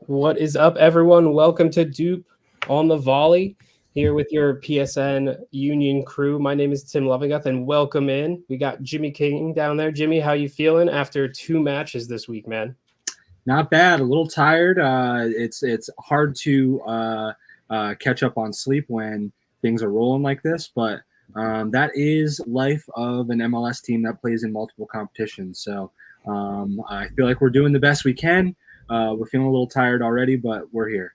What is up, everyone? Welcome to Doop on the Volley, here with your PSN Union crew. My name is Tim Lovinguth, and welcome in. We got Jimmy King down there. Jimmy, how you feeling after 2 matches this week, man? Not bad. A little tired. It's hard to catch up on sleep when things are rolling like this, but that is life of an MLS team that plays in multiple competitions. So I feel like we're doing the best we can. We're feeling a little tired already, but we're here.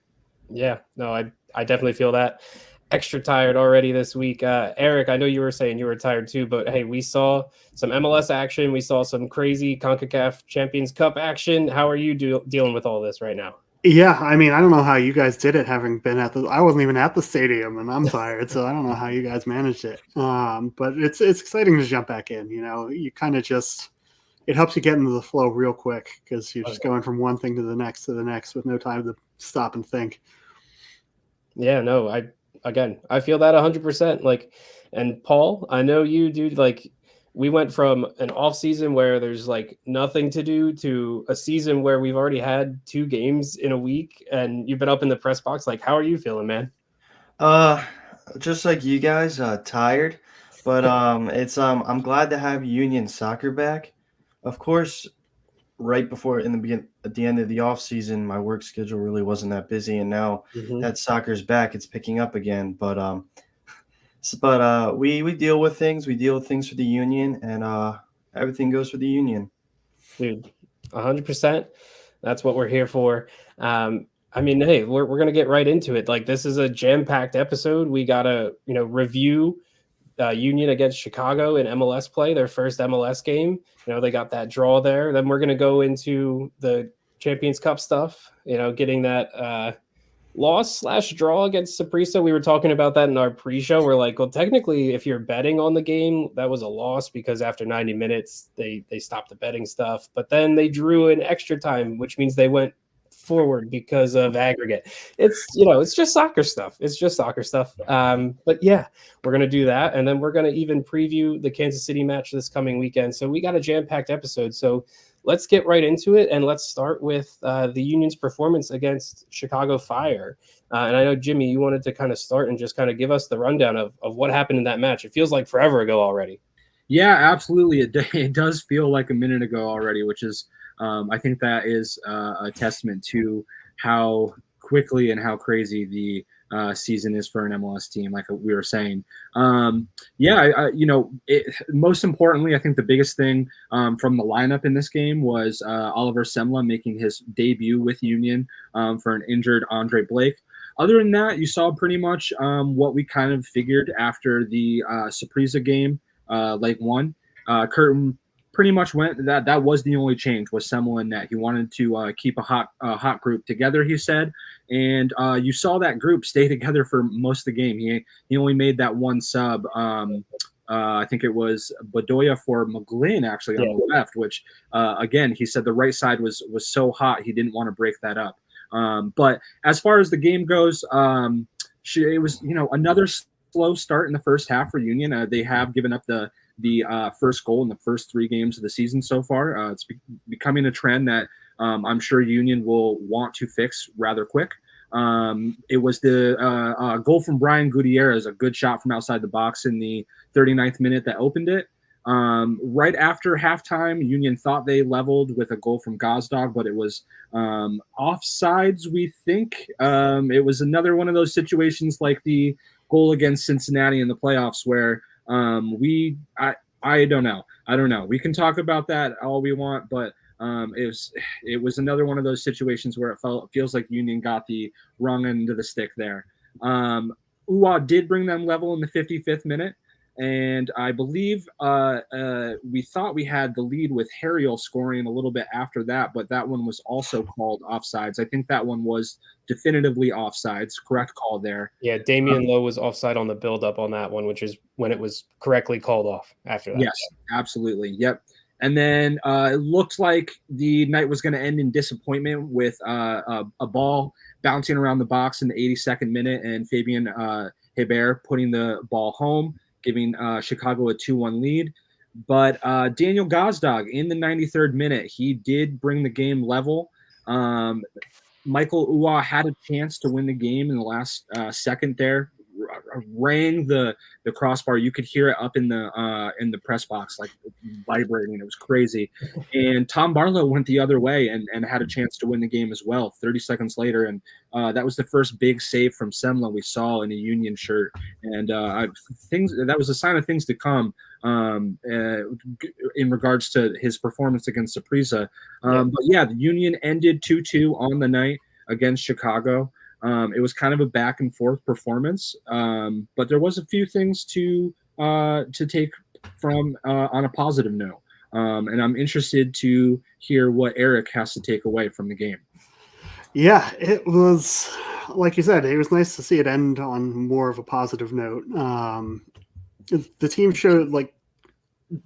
Yeah, no, I definitely feel that. Extra tired already this week. Eric, I know you were saying you were tired too, but hey, we saw some MLS action. We saw some crazy CONCACAF Champions Cup action. How are you dealing with all this right now? Yeah, I mean, I don't know how you guys did it, having been I wasn't even at the stadium, and I'm tired, so I don't know how you guys managed it. But it's exciting to jump back in. You know, you kind of just, it helps you get into the flow real quick because you're just going from one thing to the next with no time to stop and think. Yeah, no, I feel that 100%. Like, and Paul, I know you, dude. Like, we went from an off season where there's like nothing to do to a season where we've already had 2 games in a week, and you've been up in the press box. Like, how are you feeling, man? Just like you guys, tired, but it's I'm glad to have Union soccer back. Of course, right before at the end of the off season, my work schedule really wasn't that busy, and now that soccer's back, it's picking up again. But we deal with things. We deal with things for the Union, and everything goes for the Union. Dude, 100%. That's what we're here for. I mean, hey, we're gonna get right into it. Like, this is a jam-packed episode. We gotta, review Union against Chicago in MLS play, their first MLS game. They got that draw there. Then we're going to go into the Champions Cup stuff, getting that loss/draw against Saprissa. We were talking about that in our pre-show. We're like, well, technically, if you're betting on the game, that was a loss because after 90 minutes, they stopped the betting stuff. But then they drew in extra time, which means they went forward because of aggregate. It's just soccer stuff. But yeah, we're going to do that. And then we're going to even preview the Kansas City match this coming weekend. So we got a jam-packed episode. So let's get right into it. And let's start with the Union's performance against Chicago Fire. And I know, Jimmy, you wanted to kind of start and just kind of give us the rundown of what happened in that match. It feels like forever ago already. Yeah, absolutely. It does feel like a minute ago already, which is, I think that is a testament to how quickly and how crazy the season is for an MLS team, like we were saying. Most importantly, I think the biggest thing from the lineup in this game was Oliver Semla making his debut with Union for an injured Andre Blake. Other than that, you saw pretty much what we kind of figured after the Saprissa game, leg 1. Curtin pretty much went that was the only change, was Semla in net. He wanted to keep a hot group together, he said, and you saw that group stay together for most of the game. He only made that one sub. I think it was Bedoya for McGlynn actually on the left, which again, he said the right side was so hot he didn't want to break that up. But as far as the game goes, it was another slow start in the first half for Union. They have given up the first goal in the first 3 games of the season so far. It's becoming a trend that I'm sure Union will want to fix rather quick. It was the goal from Brian Gutierrez, a good shot from outside the box in the 39th minute that opened it. Right after halftime, Union thought they leveled with a goal from Gazdag, but it was offsides, we think. It was another one of those situations like the goal against Cincinnati in the playoffs where I don't know. We can talk about that all we want, but it was another one of those situations where it feels like Union got the wrong end of the stick there. Uwa did bring them level in the 55th minute, and I believe we thought we had the lead with Harriel scoring a little bit after that, but that one was also called offsides. I think that one was definitively offsides. Correct call there. Yeah, Damian Lowe was offside on the build-up on that one, which is when it was correctly called off after that. Yes, absolutely. Yep. And then it looked like the night was going to end in disappointment with a ball bouncing around the box in the 82nd minute and Fabian Hebert putting the ball home, giving Chicago a 2-1 lead. But Daniel Gazdag in the 93rd minute, he did bring the game level. Michael Uwa had a chance to win the game in the last second there, rang the crossbar. You could hear it up in the press box, like vibrating. It was crazy. And Tom Barlow went the other way and had a chance to win the game as well 30 seconds later. And that was the first big save from Semla we saw in a Union shirt. And that was a sign of things to come in regards to his performance against Saprissa. But yeah, the Union ended 2-2 on the night against Chicago. It was kind of a back and forth performance, but there was a few things to take from on a positive note. And I'm interested to hear what Eric has to take away from the game. Yeah, it was, like you said, it was nice to see it end on more of a positive note. The team showed, like,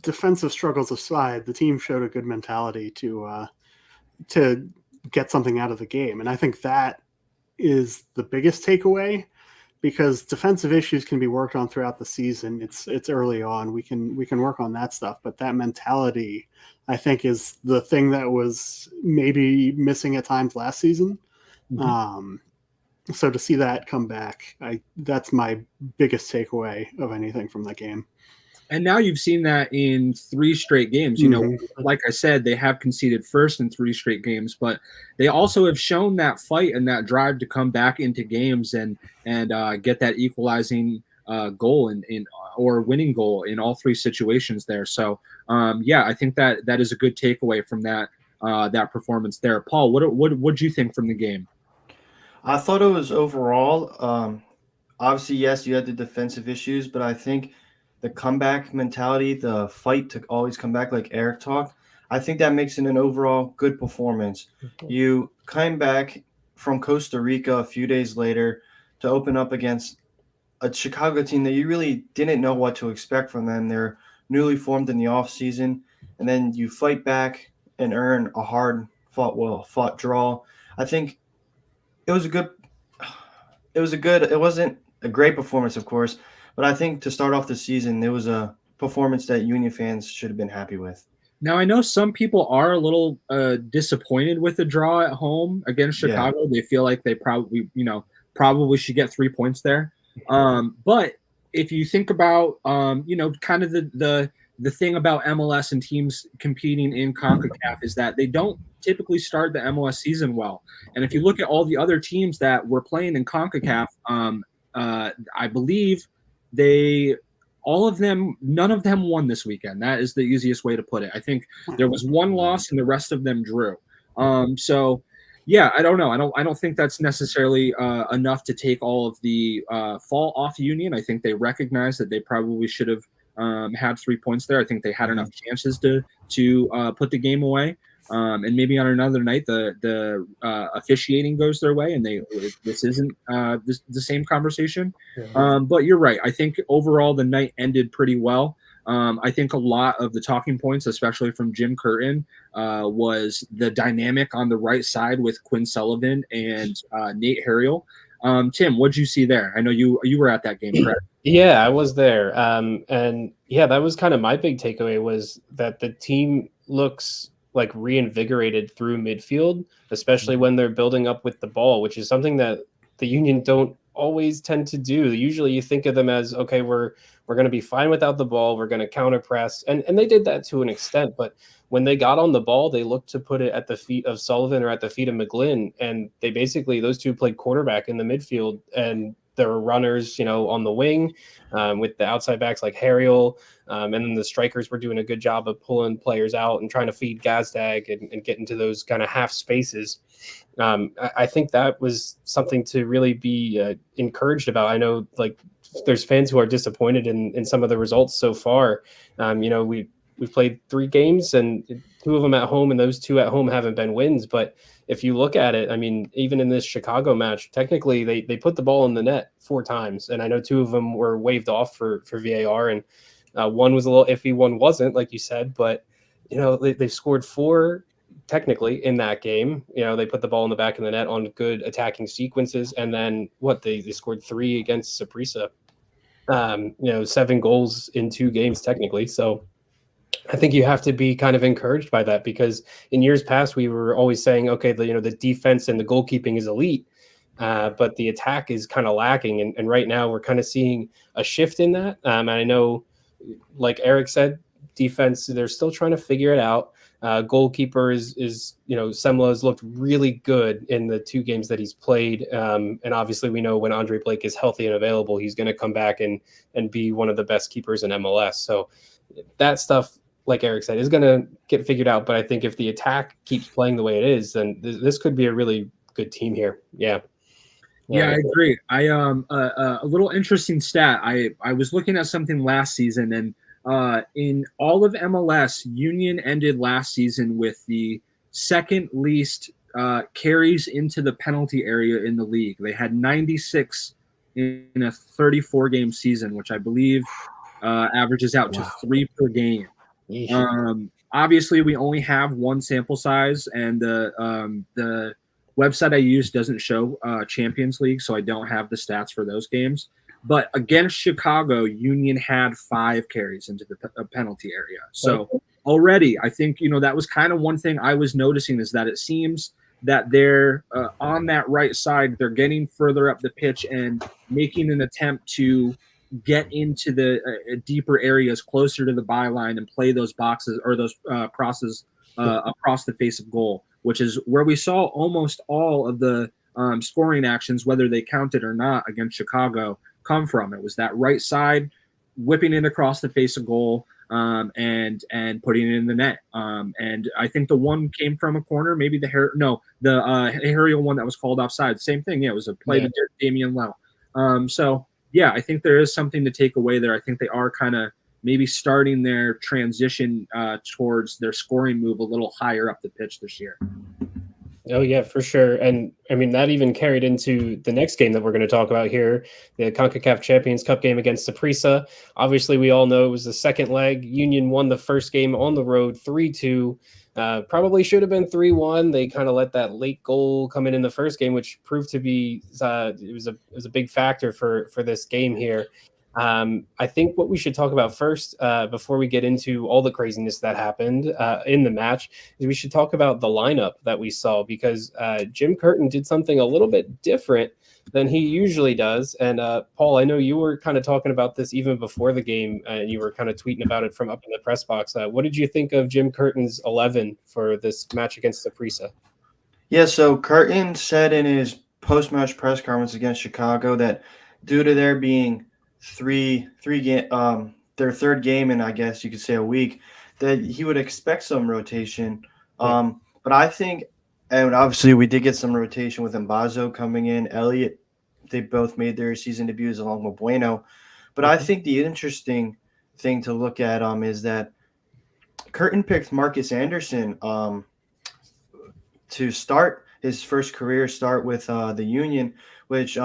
defensive struggles aside, the team showed a good mentality to get something out of the game. And I think that is the biggest takeaway, because defensive issues can be worked on throughout the season. It's early on. We can work on that stuff, but that mentality, I think, is the thing that was maybe missing at times last season. Mm-hmm. So to see that come back, that's my biggest takeaway of anything from that game. And now you've seen that in 3 straight games. You know, like I said, they have conceded first in 3 straight games, but they also have shown that fight and that drive to come back into games and get that equalizing goal or winning goal in all 3 situations there. So, yeah, I think that is a good takeaway from that performance there. Paul, what do you think from the game? I thought it was overall, obviously, yes, you had the defensive issues, but I think the comeback mentality, the fight to always come back, like Eric talked, I think that makes it an overall good performance. You came back from Costa Rica a few days later to open up against a Chicago team that you really didn't know what to expect from them. They're newly formed in the offseason, and then you fight back and earn a hard-fought draw. I think it wasn't a great performance, of course, but I think to start off the season, it was a performance that Union fans should have been happy with. Now, I know some people are a little disappointed with the draw at home against Chicago. Yeah. They feel like they probably probably should get 3 points there. But if you think about, kind of the thing about MLS and teams competing in CONCACAF is that they don't typically start the MLS season well. And if you look at all the other teams that were playing in CONCACAF, I believe none of them won this weekend. That is the easiest way to put it. I think there was 1 loss and the rest of them drew. So yeah, I don't know. I don't think that's necessarily enough to take all of the fall off Union. I think they recognize that they probably should have had 3 points there. I think they had enough chances to put the game away. And maybe on another night, the officiating goes their way, and this isn't the same conversation. But you're right. I think overall the night ended pretty well. I think a lot of the talking points, especially from Jim Curtin, was the dynamic on the right side with Quinn Sullivan and Nate Harriel. Tim, what'd you see there? I know you were at that game, correct? Yeah, I was there. And yeah, that was kind of my big takeaway, was that the team looks like reinvigorated through midfield, especially when they're building up with the ball, which is something that the Union don't always tend to do. Usually you think of them as, okay, we're going to be fine without the ball, we're going to counter press, and they did that to an extent, but when they got on the ball, they looked to put it at the feet of Sullivan or at the feet of McGlynn, and they basically, those two played quarterback in the midfield, and there were runners, on the wing with the outside backs like Harriel, and then the strikers were doing a good job of pulling players out and trying to feed Gazdag and get into those kind of half spaces. I think that was something to really be encouraged about. I know, like, there's fans who are disappointed in some of the results so far. We've played 3 games and 2 of them at home, and those 2 at home haven't been wins. But if you look at it, I mean, even in this Chicago match, technically they put the ball in the net 4 times, and I know 2 of them were waved off for VAR, and one was a little iffy, one wasn't, like you said. But they scored 4 technically in that game. They put the ball in the back of the net on good attacking sequences, and then they scored 3 against Saprissa. 7 goals in 2 games technically. So I think you have to be kind of encouraged by that, because in years past we were always saying, okay, the defense and the goalkeeping is elite, but the attack is kind of lacking. And right now we're kind of seeing a shift in that. And I know, like Eric said, defense, they're still trying to figure it out. Goalkeeper is Semla has looked really good in the 2 games that he's played. And obviously we know when Andre Blake is healthy and available, he's going to come back and be one of the best keepers in MLS. So that stuff, like Eric said, is going to get figured out. But I think if the attack keeps playing the way it is, then this could be a really good team here. Yeah, I agree. A little interesting stat. I was looking at something last season, and in all of MLS, Union ended last season with the 2nd least carries into the penalty area in the league. They had 96 in a 34-game season, which I believe averages out to 3 per game. Obviously, we only have 1 sample size, and the website I use doesn't show Champions League, so I don't have the stats for those games. But against Chicago, Union had 5 carries into the penalty area. So already, I think that was kind of one thing I was noticing, is that it seems that they're on that right side, they're getting further up the pitch and making an attempt to get into the deeper areas closer to the byline and play those boxes or those crosses across the face of goal, which is where we saw almost all of the scoring actions, whether they counted or not, against Chicago come from. It was that right side, whipping it across the face of goal, and putting it in the net. And I think the one came from a corner, maybe the aerial one that was called offside. Same thing. Yeah, it was a play to Damian Lowe. So yeah, I think there is something to take away there. I think they are kind of maybe starting their transition towards their scoring move a little higher up the pitch this year. Oh, yeah, for sure. And I mean, that even carried into the next game that we're going to talk about here, the CONCACAF Champions Cup game against Saprissa. Obviously, we all know it was the second leg. Union won the first game on the road 3-2. Probably should have been 3-1. They kind of let that late goal come in the first game, which proved to be it was a big factor for this game here. I think what we should talk about first, before we get into all the craziness that happened in the match, is we should talk about the lineup that we saw, because Jim Curtin did something a little bit different than he usually does. And Paul, I know you were kind of talking about this even before the game, and you were kind of tweeting about it from up in the press box. What did you think of Jim Curtin's 11 for this match against Saprissa? Yeah, so Curtin said in his post-match press conference against Chicago that due to there being their third game in, I guess you could say, a week, that he would expect some rotation. But I think, and obviously we did get some rotation with Mbazo coming in, Elliott, they both made their season debuts along with Bueno. But I think the interesting thing to look at is that Curtin picked Marcus Anderson to start his first career start with the Union, which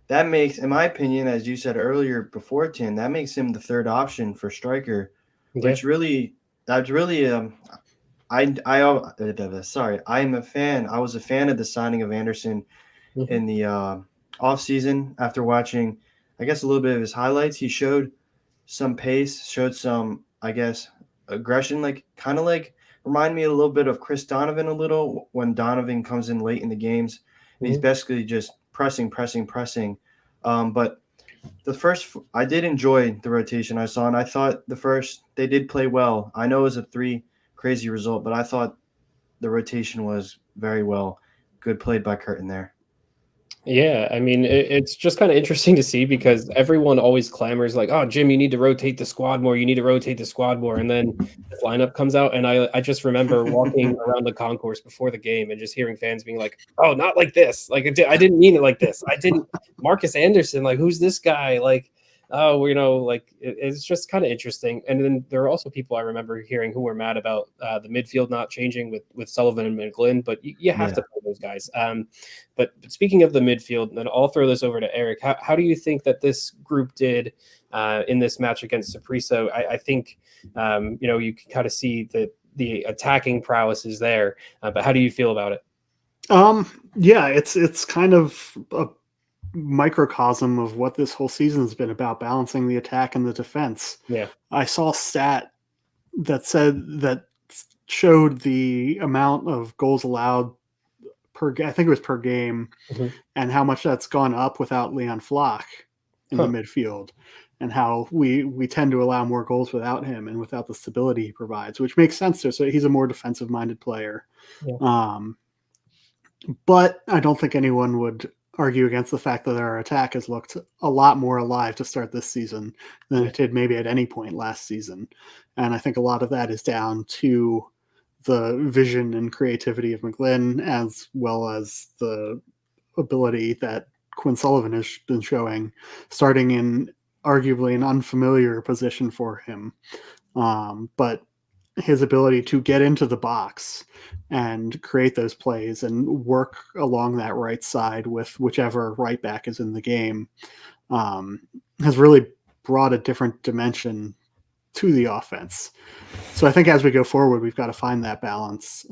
that makes, in my opinion, as you said earlier before, Tim, that makes him the third option for striker, which really, I'm a fan. I was a fan of the signing of Anderson in the offseason. After watching, I guess, a little bit of his highlights, he showed some pace, showed some, I guess, aggression, remind me a little bit of Chris Donovan a little, when Donovan comes in late in the games. And he's basically just pressing. But I did enjoy the rotation I saw, and I thought they did play well. I know it was a 3 crazy result, but I thought the rotation was very well. Good played by Curtin there. Yeah, I mean, it's just kind of interesting to see because everyone always clamors like, "Oh, Jim, you need to rotate the squad more. You need to rotate the squad more." And then the lineup comes out, and I just remember walking around the concourse before the game and just hearing fans being like, "Oh, not like this. Like I didn't mean it like this. I didn't." Marcus Anderson, like, who's this guy? Like, oh, like it's just kind of interesting. And then there are also people I remember hearing who were mad about the midfield not changing with Sullivan and McGlynn, but you have Yeah. to play those guys. But speaking of the midfield, and then I'll throw this over to Eric. How do you think that this group did in this match against Saprissa? I think you can kind of see that the attacking prowess is there, but how do you feel about it? Yeah, it's kind of a microcosm of what this whole season has been about, balancing the attack and the defense. Yeah, I saw a stat that showed the amount of goals allowed I think it was per game, and how much that's gone up without Leon Flock in the midfield, and how we tend to allow more goals without him and without the stability he provides, which makes sense. So he's a more defensive minded player. Yeah. But I don't think anyone would argue against the fact that our attack has looked a lot more alive to start this season than it did maybe at any point last season. And I think a lot of that is down to the vision and creativity of McGlynn, as well as the ability that Quinn Sullivan has been showing, starting in arguably an unfamiliar position for him. But his ability to get into the box and create those plays and work along that right side with whichever right back is in the game has really brought a different dimension to the offense. So I think as we go forward, we've got to find that balance.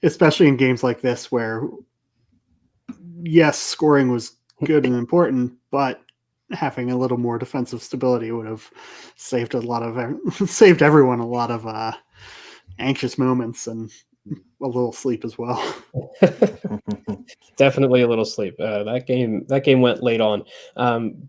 Especially in games like this where, yes, scoring was good and important, but having a little more defensive stability would have saved saved everyone a lot of anxious moments and a little sleep as well. Definitely a little sleep. That game went late on,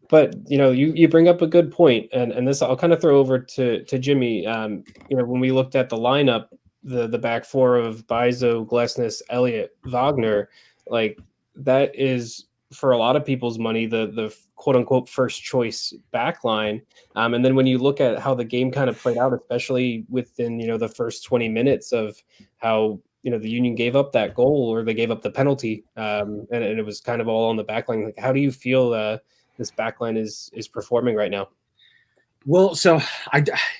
but you bring up a good point, and this I'll kind of throw over to Jimmy. When we looked at the lineup, the back four of Bizo, Glesnes, Elliott, Wagner, like that is for a lot of people's money the quote unquote first choice back line. And then when you look at how the game kind of played out, especially within the first 20 minutes of how the Union gave up that goal, or they gave up the penalty, and it was kind of all on the back line. Like, how do you feel this back line is performing right now? Well, so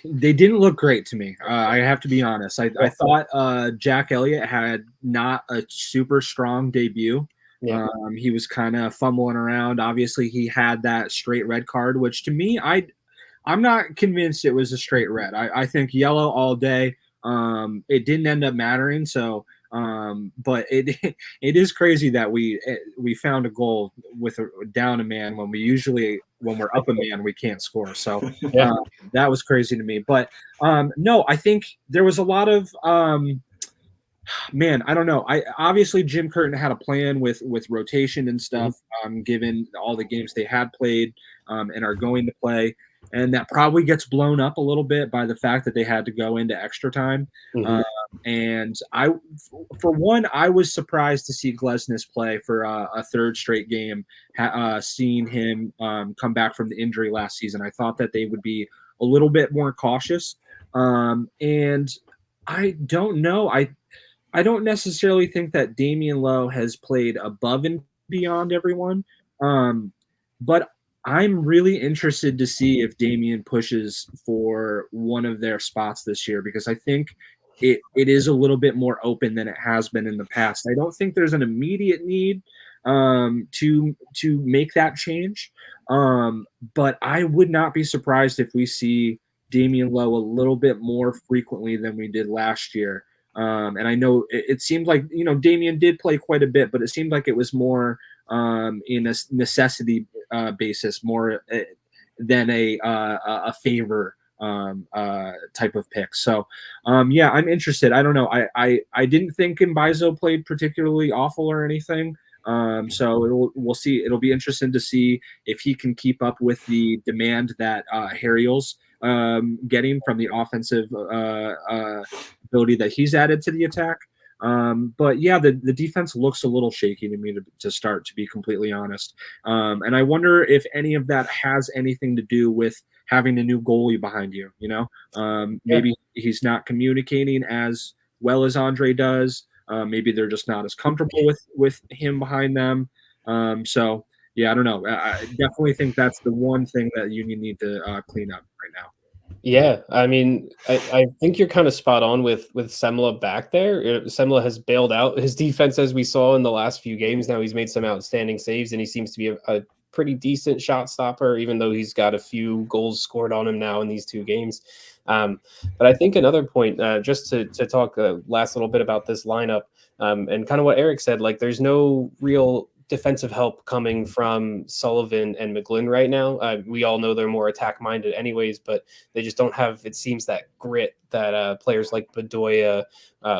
they didn't look great to me. I have to be honest. I thought Jack Elliott had not a super strong debut. Yeah. He was kind of fumbling around. Obviously, he had that straight red card, which to me, I'm not convinced it was a straight red. I think yellow all day. It didn't end up mattering. So, but it is crazy that we found a goal with down a man when we're up a man, we can't score. So that was crazy to me. But no, I think there was a lot of man, I don't know. Obviously Jim Curtin had a plan with rotation and stuff, given all the games they had played and are going to play. And that probably gets blown up a little bit by the fact that they had to go into extra time. And for one, I was surprised to see Glesnes play for a third straight game, seeing him come back from the injury last season. I thought that they would be a little bit more cautious. And I don't know. I don't necessarily think that Damian Lowe has played above and beyond everyone. But I'm really interested to see if Damian pushes for one of their spots this year, because I think it is a little bit more open than it has been in the past. I don't think there's an immediate need to make that change. But I would not be surprised if we see Damian Lowe a little bit more frequently than we did last year. And I know it seemed like, Damian did play quite a bit, but it seemed like it was more in a necessity basis, more than a favor type of pick. So, yeah, I'm interested. I don't know. I didn't think Mbizo played particularly awful or anything. So we'll see. It'll be interesting to see if he can keep up with the demand that Harriel's getting from the offensive ability that he's added to the attack. But yeah, the defense looks a little shaky to me to start, to be completely honest. And I wonder if any of that has anything to do with having a new goalie behind you. Maybe he's not communicating as well as Andre does. Maybe they're just not as comfortable with him behind them. So yeah, I don't know. I definitely think that's the one thing that Union need to clean up right now. Yeah, I mean, I think you're kind of spot on with Semla back there. Semla has bailed out his defense, as we saw in the last few games. Now he's made some outstanding saves, and he seems to be a pretty decent shot stopper, even though he's got a few goals scored on him now in these 2 games. But I think another point, just to talk last little bit about this lineup, and kind of what Eric said, like there's no real defensive help coming from Sullivan and McGlynn right now. We all know they're more attack minded anyways, but they just don't have, it seems, that grit that players like Bedoya,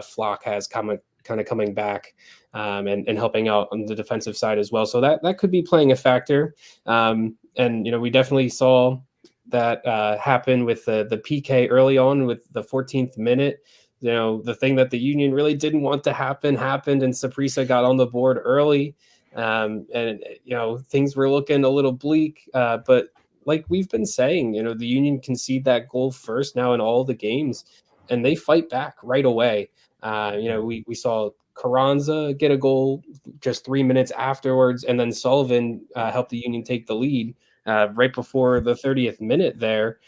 Flock has kind of coming back and helping out on the defensive side as well. So that could be playing a factor. And, we definitely saw that happen with the PK early on with the 14th minute. The thing that the Union really didn't want to happen happened, and Saprissa got on the board early. And things were looking a little bleak, but like we've been saying, the Union concede that goal first now in all the games, and they fight back right away. We saw Carranza get a goal just 3 minutes afterwards, and then Sullivan helped the Union take the lead right before the 30th minute there.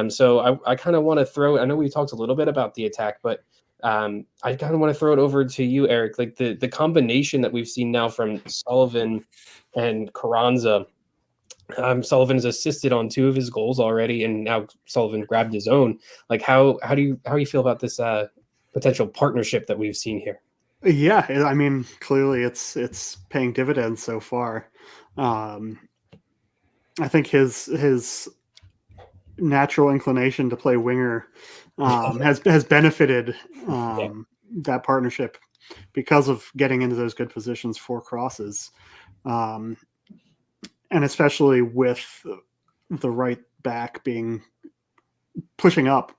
So I kind of want to throw, I know we talked a little bit about the attack, but I kind of want to throw it over to you, Eric. Like the combination that we've seen now from Sullivan and Carranza. Sullivan's assisted on 2 of his goals already, and now Sullivan grabbed his own. Like how do you feel about this potential partnership that we've seen here? Yeah, I mean, clearly it's paying dividends so far. I think his natural inclination to play winger has benefited that partnership because of getting into those good positions for crosses, and especially with the right back being pushing up.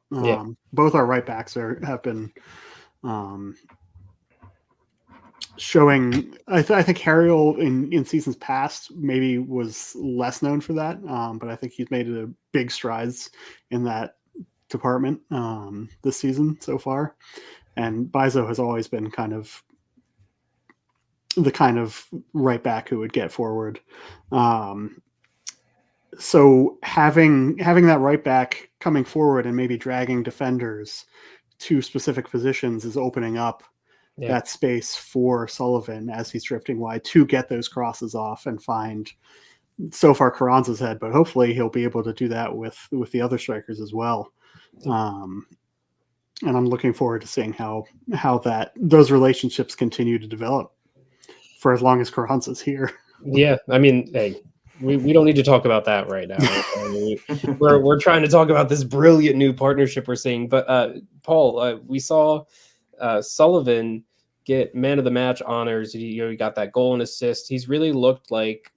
Both our right backs have been showing. I think Harriel in seasons past maybe was less known for that, but I think he's made a big strides in that department this season so far. And Bizo has always been the kind of right back who would get forward. So having that right back coming forward and maybe dragging defenders to specific positions is opening up that space for Sullivan as he's drifting wide to get those crosses off and find, so far, Carranza's head, but hopefully he'll be able to do that with the other strikers as well. And I'm looking forward to seeing how those relationships continue to develop for as long as Carranza's here. Yeah, I mean, hey, we don't need to talk about that right now. I mean, we're trying to talk about this brilliant new partnership we're seeing. But Paul, we saw Sullivan get man of the match honors. He got that goal and assist. He's really looked like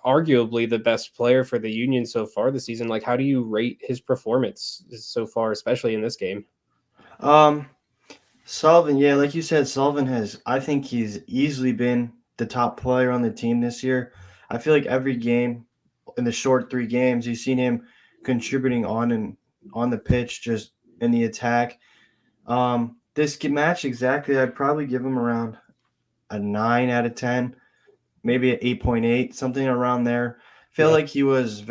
arguably the best player for the Union so far this season. Like, how do you rate his performance so far, especially in this game? Sullivan, yeah, like you said, I think he's easily been the top player on the team this year. I feel like every game, in the short 3 games, you've seen him contributing on the pitch, just in the attack. This match exactly, I'd probably give him around a 9 out of 10, maybe an 8.8, something around there. I feel like he was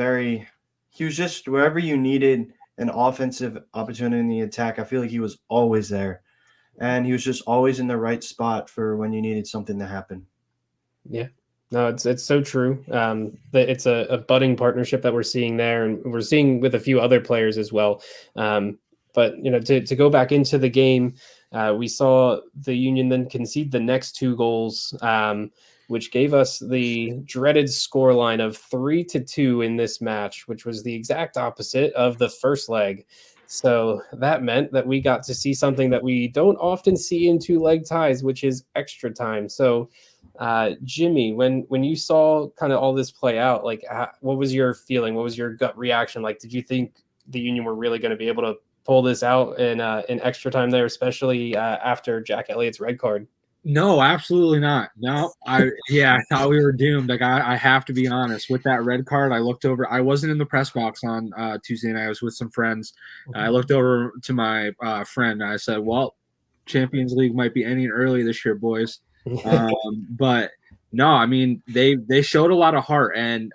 just wherever you needed an offensive opportunity in the attack, I feel like he was always there. And he was just always in the right spot for when you needed something to happen. Yeah. No, it's so true. It's a budding partnership that we're seeing there, and we're seeing with a few other players as well. But to go back into the game, we saw the Union then concede the next 2 goals, which gave us the dreaded scoreline of 3-2 in this match, which was the exact opposite of the first leg. So that meant that we got to see something that we don't often see in 2-leg ties, which is extra time. So, Jimmy, when you saw kind of all this play out, like what was your feeling? What was your gut reaction? Like, did you think the Union were really going to be able to pull this out in extra time there, especially after Jack Elliott's red card? No, absolutely not. No, I thought we were doomed. Like I have to be honest with that red card. I looked over. I wasn't in the press box on Tuesday night. I was with some friends. I looked over to my friend. And I said, "Well, Champions League might be ending early this year, boys." But no, I mean they showed a lot of heart, and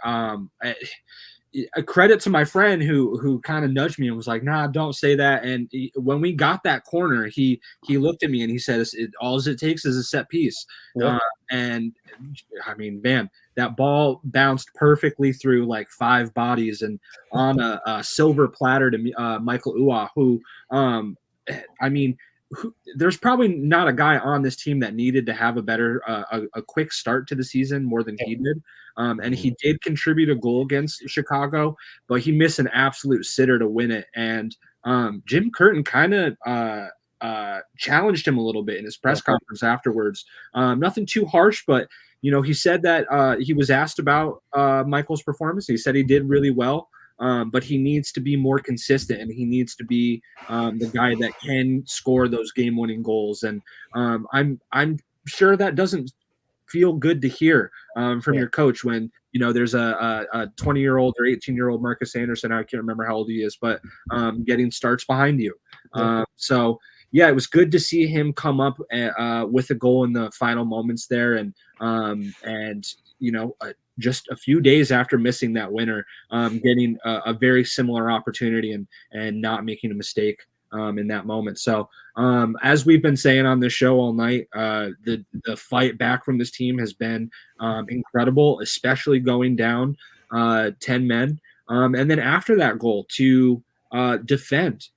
a credit to my friend who kind of nudged me and was like, "Nah, don't say that." And when we got that corner, he looked at me and he said, "All it takes is a set piece." Yeah. And I mean, man, that ball bounced perfectly through like 5 bodies and on a silver platter to Michael Uwa, who, I mean, there's probably not a guy on this team that needed to have a better, a quick start to the season more than he did. And he did contribute a goal against Chicago, but he missed an absolute sitter to win it. And Jim Curtin kind of challenged him a little bit in his press conference afterwards. Nothing too harsh, but he said that he was asked about Michael's performance. He said he did really well. But he needs to be more consistent, and he needs to be the guy that can score those game-winning goals. And I'm sure that doesn't feel good to hear from your coach when there's a 20-year-old or 18-year-old Marcus Anderson. I can't remember how old he is, but getting starts behind you. So yeah, it was good to see him come up with a goal in the final moments there, and just a few days after missing that winner, getting a very similar opportunity and not making a mistake in that moment. So as we've been saying on this show all night, the fight back from this team has been incredible, especially going down 10 men. And then after that goal to defend,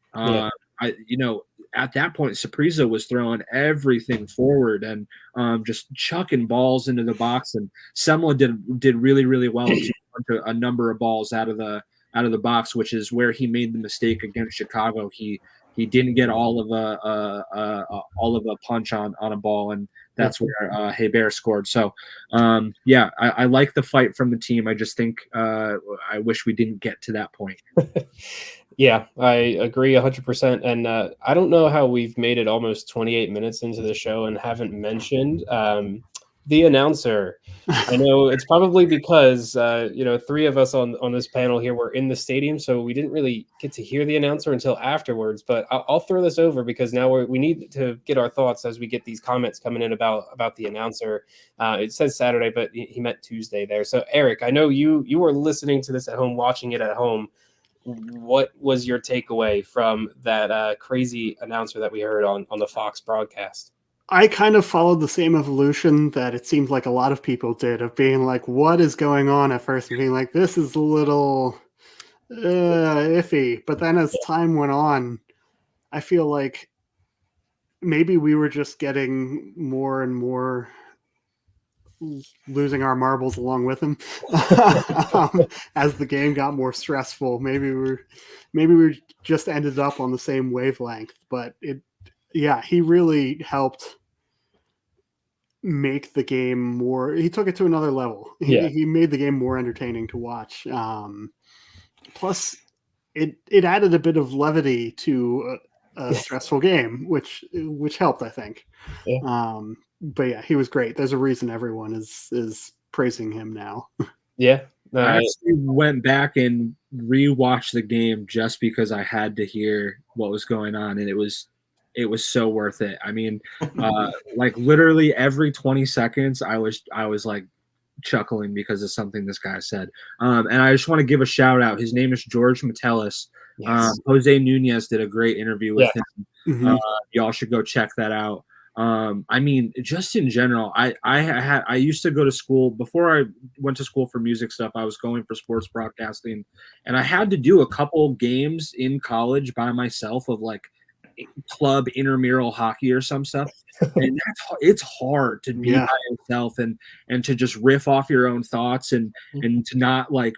at that point, Saprissa was throwing everything forward and just chucking balls into the box, and Semla did really, really well to a number of balls out of the box, which is where he made the mistake against Chicago. He didn't get all of a punch on a ball, and that's where Hebert scored. So I like the fight from the team. I just think I wish we didn't get to that point. Yeah, I agree 100%. And I don't know how we've made it almost 28 minutes into the show and haven't mentioned the announcer. I know it's probably because, 3 of us on this panel here were in the stadium, so we didn't really get to hear the announcer until afterwards. But I'll throw this over because now we need to get our thoughts as we get these comments coming in about the announcer. It says Saturday, but he meant Tuesday there. So, Eric, I know you were listening to this at home, watching it at home. What was your takeaway from that crazy announcer that we heard on the Fox broadcast? I kind of followed the same evolution that it seems like a lot of people did, of being like, what is going on at first, and being like, this is a little iffy. But then as time went on, I feel like maybe we were just getting more and more losing our marbles along with him as the game got more stressful. Maybe we just ended up on the same wavelength, but he really helped make the game more. He took it to another level. He made the game more entertaining to watch. Plus, it added a bit of levity to a stressful game, which helped, I think. But yeah, he was great. There's a reason everyone is praising him now. Yeah. I actually went back and rewatched the game just because I had to hear what was going on, and it was so worth it. I mean, like literally every 20 seconds I was like chuckling because of something this guy said. And I just want to give a shout out. His name is George Metellus. Yes. Jose Nunez did a great interview with him. Mm-hmm. Y'all should go check that out. I mean, just in general, I used to go to school before I went to school for music stuff. I was going for sports broadcasting, and I had to do a couple games in college by myself of like club intramural hockey or some stuff. And it's hard to be by yourself and to just riff off your own thoughts and to not like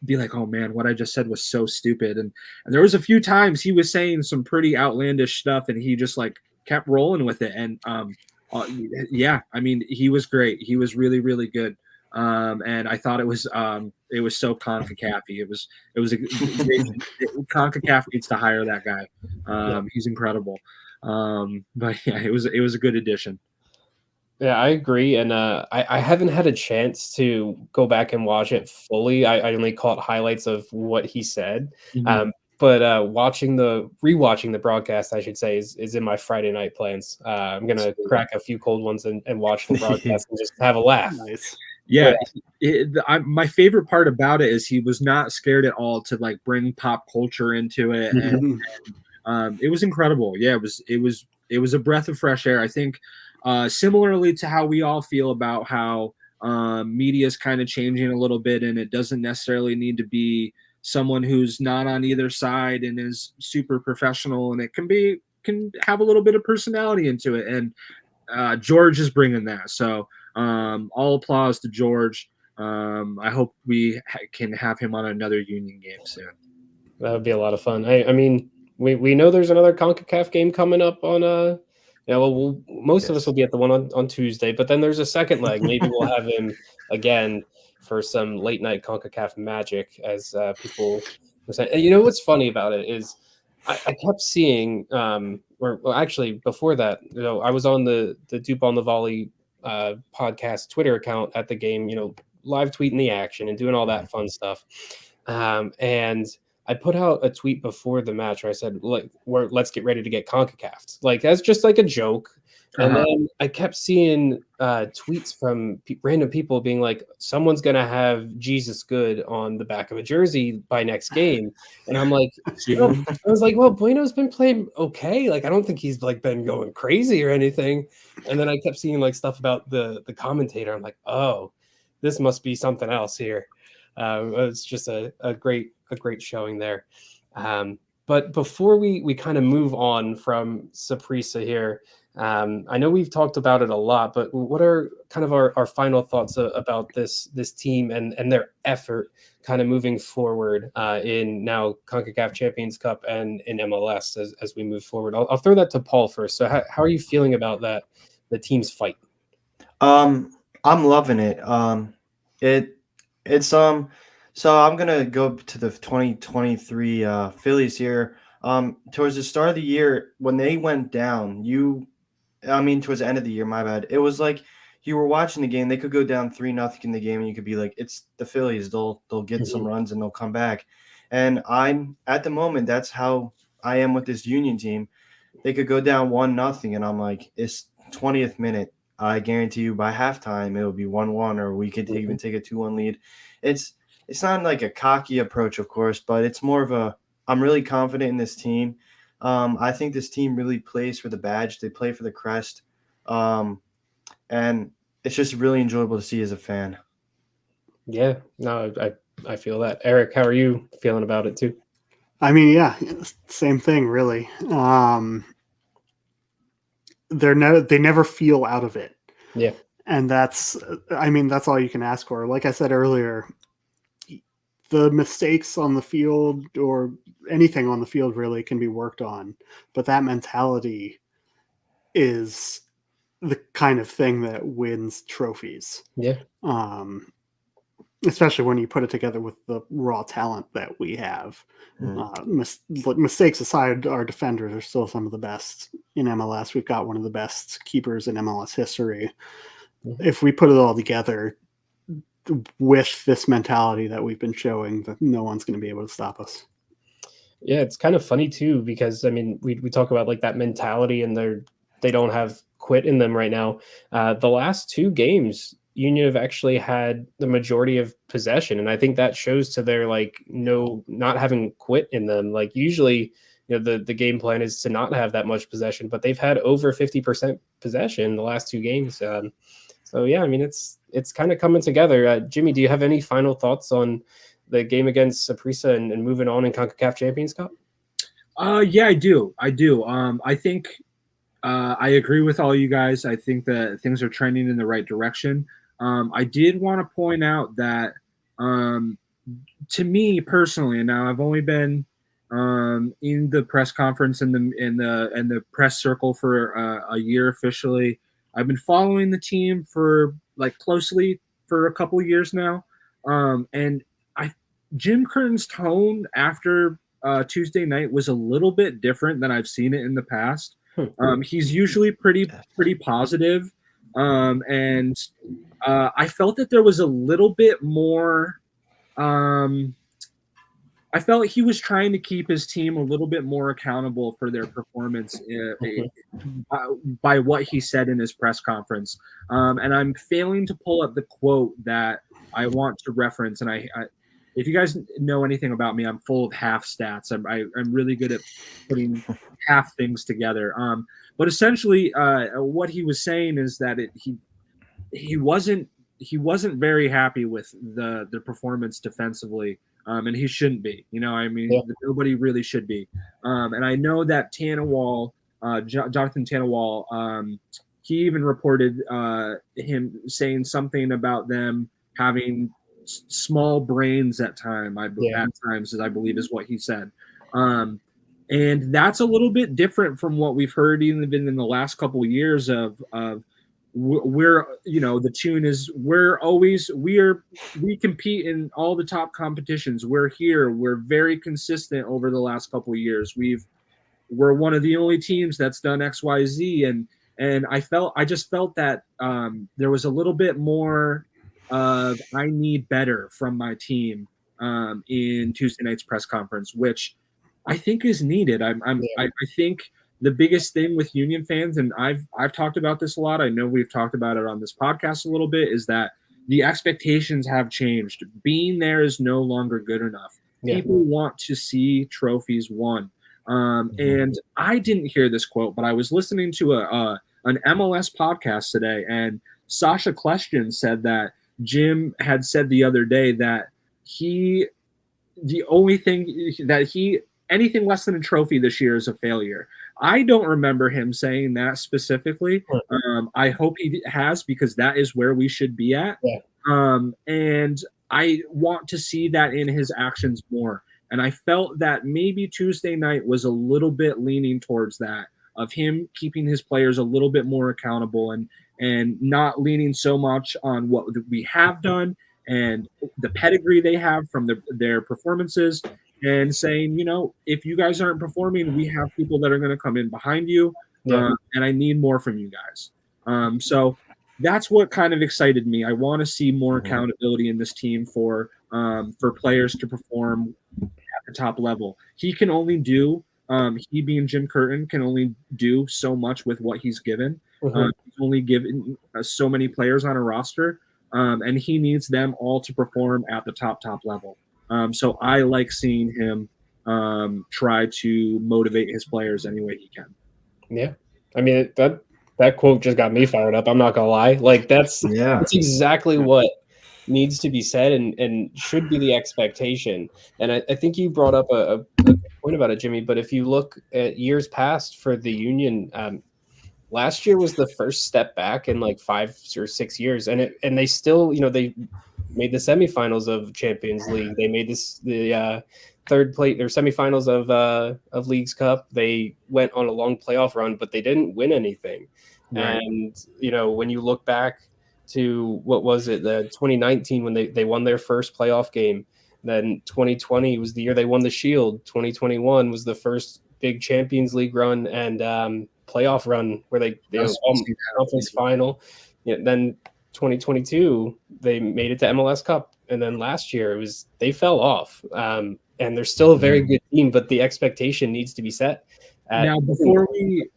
be like, oh man, what I just said was so stupid. And there was a few times he was saying some pretty outlandish stuff and he just like kept rolling with it. And I mean, he was great. He was really, really good. And I thought it was so CONCACAF-y. It was CONCACAF needs to hire that guy. He's incredible. But yeah, it was a good addition. Yeah, I agree. And I haven't had a chance to go back and watch it fully. I only caught highlights of what he said. But rewatching the broadcast, I should say, is in my Friday night plans. I'm gonna crack a few cold ones and watch the broadcast and just have a laugh. Nice. Yeah, my favorite part about it is he was not scared at all to like bring pop culture into it, and it was incredible. Yeah, it was a breath of fresh air. I think similarly to how we all feel about how media is kind of changing a little bit, and it doesn't necessarily need to be someone who's not on either side and is super professional, and it can have a little bit of personality into it. And George is bringing that. So all applause to George. I hope we can have him on another Union game soon. That would be a lot of fun. I mean, we know there's another CONCACAF game coming up on most of us will be at the one on Tuesday, but then there's a second leg. Maybe we'll have him again for some late night CONCACAF magic, as people were saying. And you know what's funny about it is I kept seeing, actually before that, I was on the Doop on the Volley podcast Twitter account at the game, live tweeting the action and doing all that fun stuff. And I put out a tweet before the match where I said, let's get ready to get CONCACAF. Like, that's just like a joke. And then I kept seeing tweets from random people being like, someone's going to have Jesus Good on the back of a jersey by next game. And I'm like, I was like, well, Bueno's been playing okay. Like, I don't think he's like been going crazy or anything. And then I kept seeing like stuff about the commentator. I'm like, oh, this must be something else here. It's just a great showing there. But before we kind of move on from Saprissa here, I know we've talked about it a lot, but what are kind of our final thoughts about this team and their effort kind of moving forward in now CONCACAF Champions Cup and in MLS as we move forward? I'll throw that to Paul first. So how are you feeling about that, the team's fight? I'm loving it. So I'm gonna go to the 2023 Phillies here. Towards the start of the year, when they went down, towards the end of the year, my bad. It was like you were watching the game. They could go down 3-0 in the game, and you could be like, "It's the Phillies. They'll get some runs and they'll come back." And I'm at the moment. That's how I am with this Union team. They could go down 1-0, and I'm like, "It's 20th minute. I guarantee you by halftime it'll be 1-1, or we could even take a 2-1 lead." It's not like a cocky approach, of course, but it's more of I'm really confident in this team. I think this team really plays for the badge. They play for the crest. And it's just really enjoyable to see as a fan. Yeah, no, I feel that. Eric, how are you feeling about it too? I mean, yeah, same thing, really. They never feel out of it. Yeah. And that's all you can ask for. Like I said earlier, the mistakes on the field or anything on the field really can be worked on, but that mentality is the kind of thing that wins trophies. Yeah. Especially when you put it together with the raw talent that we have. Mistakes aside, our defenders are still some of the best in MLS. We've got one of the best keepers in MLS history. If we put it all together with this mentality that we've been showing, that no one's going to be able to stop us. Yeah, it's kind of funny too, because I mean, we talk about like that mentality, and they don't have quit in them right now. The last two games, Union have actually had the majority of possession, and I think that shows to their not having quit in them. Like usually, the game plan is to not have that much possession, but they've had over 50% possession the last two games. So yeah, I mean, it's kind of coming together. Jimmy, do you have any final thoughts on the game against Saprissa and moving on in CONCACAF Champions Cup? Yeah, I do. I think I agree with all you guys. I think that things are trending in the right direction. I did want to point out that to me personally, and now I've only been in the press conference and the press circle for a year officially. I've been following the team for closely for a couple years now. And Jim Curtin's tone after Tuesday night was a little bit different than I've seen it in the past. He's usually pretty positive. And I felt that there was a little bit more. I felt he was trying to keep his team a little bit more accountable for their performance by what he said in his press conference. And I'm failing to pull up the quote that I want to reference. And I if you guys know anything about me, I'm full of half stats. I'm really good at putting half things together. But essentially, what he was saying is that he wasn't very happy with the performance defensively. And he shouldn't be, Nobody really should be. And I know that Tannenwald, Jonathan Tannenwald, he even reported him saying something about them having small brains at times, I believe is what he said. And that's a little bit different from what we've heard even in the last couple of years of we're the tune is we compete in all the top competitions. We're very consistent over the last couple of years. We're one of the only teams that's done XYZ, and I just felt that there was a little bit more of I need better from my team in Tuesday night's press conference, which I think is needed. I think the biggest thing with Union fans, and I've talked about this a lot, I know we've talked about it on this podcast a little bit, is that the expectations have changed. Being there is no longer good enough. People want to see trophies won. And I didn't hear this quote, but I was listening to an MLS podcast today, and Sasha Kleshkin said that Jim had said the other day that anything less than a trophy this year is a failure. I don't remember him saying that specifically. I hope he has, because that is where we should be at. And I want to see that in his actions more. And I felt that maybe Tuesday night was a little bit leaning towards that, of him keeping his players a little bit more accountable and not leaning so much on what we have done and the pedigree they have from their performances, and saying, if you guys aren't performing, we have people that are going to come in behind you, and I need more from you guys. So that's what kind of excited me. I want to see more accountability in this team for players to perform at the top level. He can only do, he being Jim Curtin, can only do so much with what he's given. He's only given so many players on a roster, and he needs them all to perform at the top level. So I like seeing him try to motivate his players any way he can. Yeah. I mean, that quote just got me fired up. I'm not going to lie. Like, that's exactly what needs to be said and should be the expectation. And I think you brought up a point about it, Jimmy, but if you look at years past for the Union, last year was the first step back in like 5 or 6 years. And they still, they made the semifinals of Champions League. They made the third place or semifinals of Leagues Cup. They went on a long playoff run, but they didn't win anything. Right. And when you look back to what was it, the 2019 when they won their first playoff game, then 2020 was the year they won the Shield. 2021 was the first big Champions League run and playoff run where they conference final. Then 2022 they made it to MLS Cup, and then last year they fell off. And they're still a very good team, but the expectation needs to be set. Now, before we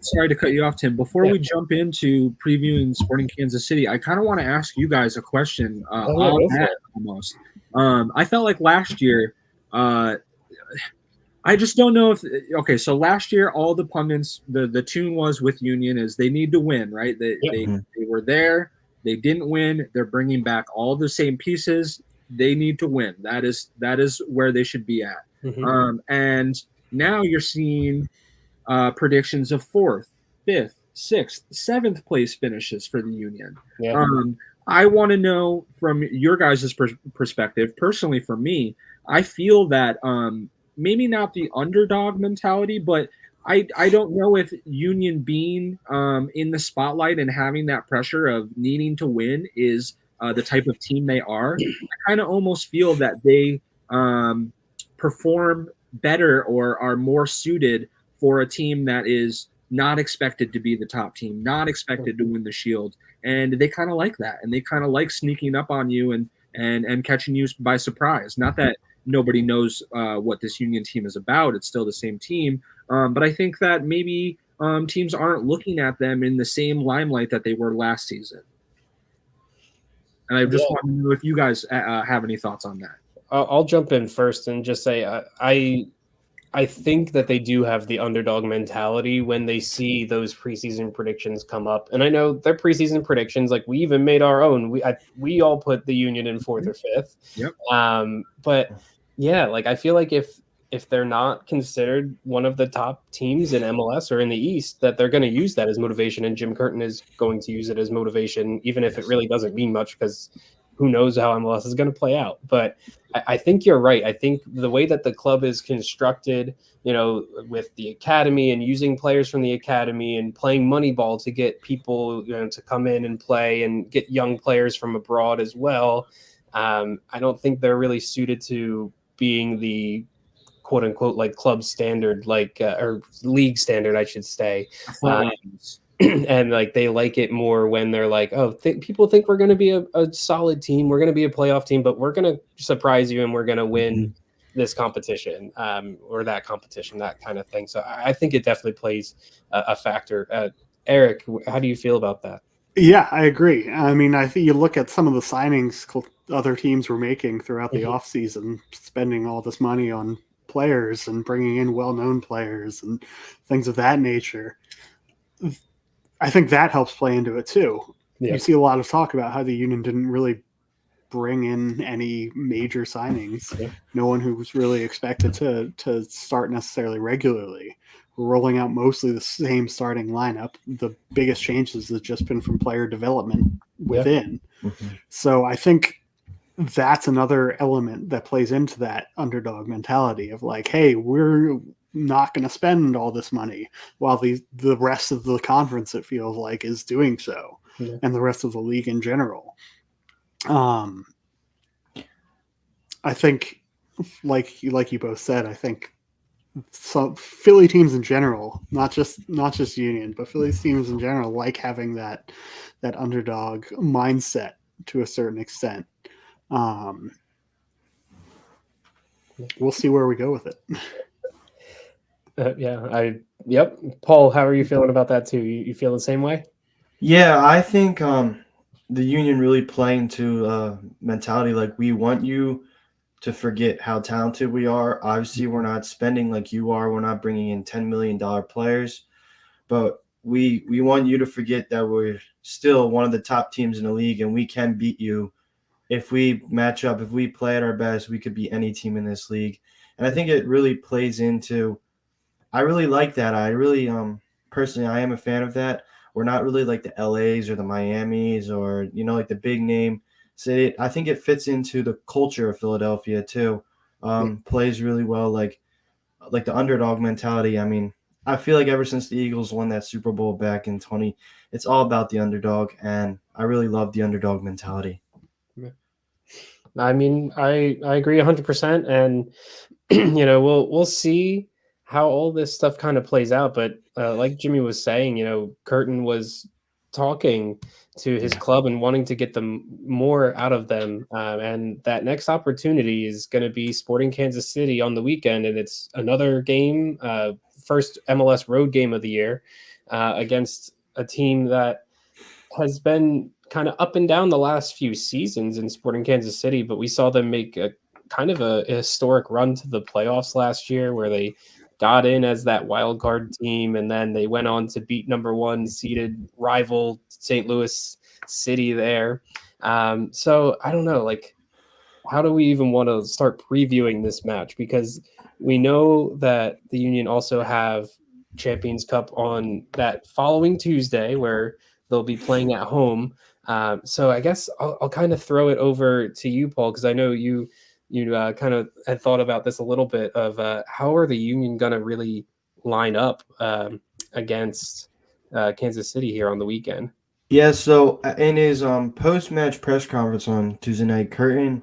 sorry to cut you off, Tim. Before we jump into previewing Sporting Kansas City, I kind of want to ask you guys a question. Almost. I felt like last year. I just don't know if – so last year all the pundits, the tune was with Union is they need to win, right? They were there. They didn't win. They're bringing back all the same pieces. They need to win. That is where they should be at. And now you're seeing predictions of 4th, 5th, 6th, 7th place finishes for the Union. I want to know from your guys' perspective, personally for me, I feel that maybe not the underdog mentality, but I don't know if Union being in the spotlight and having that pressure of needing to win is the type of team they are, I kind of almost feel that they perform better or are more suited for a team that is not expected to be the top team, not expected to win the Shield, and they kind of like that, and they kind of like sneaking up on you and catching you by surprise. Not that nobody knows what this Union team is about; it's still the same team, but I think that maybe teams aren't looking at them in the same limelight that they were last season. And I just want to know if you guys have any thoughts on that. I'll jump in first and just say I think that they do have the underdog mentality when they see those preseason predictions come up. And I know they're preseason predictions. Like we even made our own. We all put the Union in 4th or 5th. Yep. But yeah, like I feel like if they're not considered one of the top teams in MLS or in the East, that they're going to use that as motivation. And Jim Curtin is going to use it as motivation, even if it really doesn't mean much, because who knows how MLS is going to play out. But I think you're right. I think the way that the club is constructed, with the academy and using players from the academy and playing Moneyball to get people, to come in and play and get young players from abroad as well. I don't think they're really suited to being the quote unquote like club standard, or league standard, I should say. And like they like it more when they're like, oh, people think we're going to be a solid team, we're going to be a playoff team, but we're going to surprise you and we're going to win this competition or that competition, that kind of thing. So I think it definitely plays a factor. Eric, how do you feel about that? Yeah, I agree. I mean, I think you look at some of the signings other teams were making throughout the offseason, spending all this money on players and bringing in well-known players and things of that nature. I think that helps play into it too. Yeah. You see a lot of talk about how the Union didn't really bring in any major signings. Yeah. No one who was really expected to start necessarily regularly. We're rolling out mostly the same starting lineup. The biggest changes have just been from player development within. Yeah. So I think that's another element that plays into that underdog mentality of like, hey, we're not going to spend all this money while the rest of the conference, it feels like, is doing so, and the rest of the league in general. I think, like you both said, I think some Philly teams in general, not just Union, but Philly teams in general, like having that underdog mindset to a certain extent. We'll see where we go with it. Yep. Paul, how are you feeling about that too? You feel the same way? Yeah, I think the Union really play into mentality. Like, we want you to forget how talented we are. Obviously, we're not spending like you are. We're not bringing in $10 million players, but we want you to forget that we're still one of the top teams in the league, and we can beat you if we match up. If we play at our best, we could beat any team in this league. And I think it really plays into. I really like that. I really, personally, I am a fan of that. We're not really like the LAs or the Miamis or, like the big name city. I think it fits into the culture of Philadelphia too. Plays really well, like the underdog mentality. I mean, I feel like ever since the Eagles won that Super Bowl back in 20, it's all about the underdog, and I really love the underdog mentality. I mean, I agree 100%, and we'll see how all this stuff kind of plays out. But like Jimmy was saying, Curtin was talking to his club and wanting to get them more out of them. And that next opportunity is going to be Sporting Kansas City on the weekend. And it's another game, first MLS road game of the year against a team that has been kind of up and down the last few seasons in Sporting Kansas City. But we saw them make a kind of a historic run to the playoffs last year where they got in as that wild card team, and then they went on to beat number 1 seeded rival St. Louis City there. So I don't know, like, how do we even want to start previewing this match? Because we know that the Union also have Champions Cup on that following Tuesday where they'll be playing at home. So I guess I'll kind of throw it over to you, Paul, because I know you kind of had thought about this a little bit of how are the Union going to really line up against Kansas City here on the weekend? Yeah, so in his post-match press conference on Tuesday night, Curtin,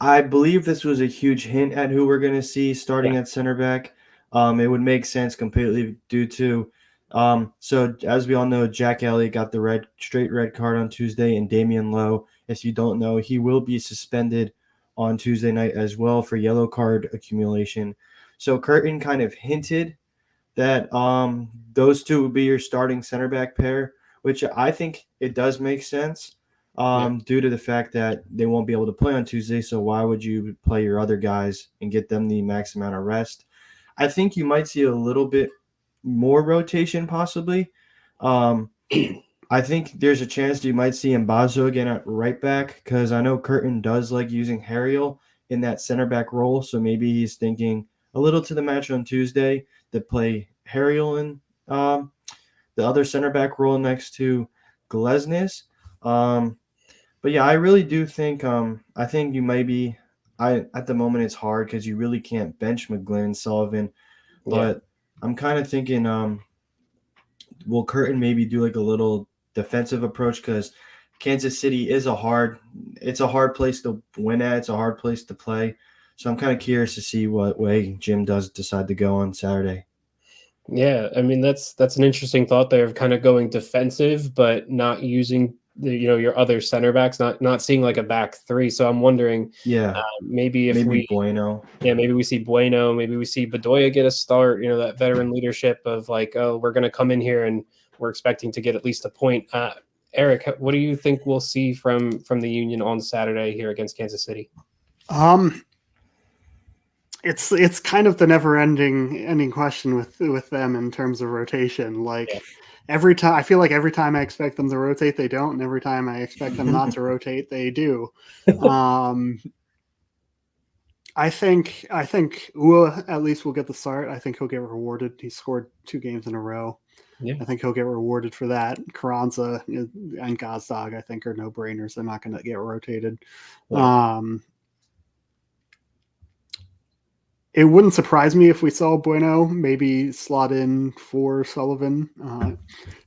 I believe this was a huge hint at who we're going to see starting Yeah. at center back. It would make sense completely due to so as we all know, Jack Elliott got the straight red card on Tuesday, and Damian Lowe, if you don't know, he will be suspended on Tuesday night as well for yellow card accumulation. So Curtin kind of hinted that those two would be your starting center back pair, which I think it does make sense due to the fact that they won't be able to play on Tuesday. So why would you play your other guys and get them the max amount of rest? I think you might see a little bit more rotation possibly. I think there's a chance you might see Mbazo again at right back because I know Curtin does like using Harriel in that center back role. So maybe he's thinking a little to the match on Tuesday to play Harriel in the other center back role next to Glesnes. But yeah, I really do think I think you might be at the moment it's hard because you really can't bench McGlynn and Sullivan. Yeah. But I'm kind of thinking will Curtin maybe do like a little defensive approach because Kansas City is it's a hard place to win at. It's a hard place to play. So I'm kind of curious to see what way Jim does decide to go on Saturday. Yeah, I mean that's an interesting thought there of kind of going defensive, but not using your other center backs, not seeing like a back three. So I'm wondering, Yeah, maybe if maybe Bueno. maybe we see Bueno, maybe we see Bedoya get a start. That veteran leadership of like, oh, we're going to come in here and we're expecting to get at least a point. Eric, what do you think we'll see from the Union on Saturday here against Kansas City? It's kind of the ending question with them in terms of rotation. Like every time, I feel like every time I expect them to rotate, they don't, and every time I expect them not to rotate, they do. I think Ua at least will get the start. I think he'll get rewarded. He scored 2 games in a row. Yeah. I think he'll get rewarded for that. Carranza and Gazdag, I think, are no brainers. They're not going to get rotated. Yeah. It wouldn't surprise me if we saw Bueno maybe slot in for Sullivan,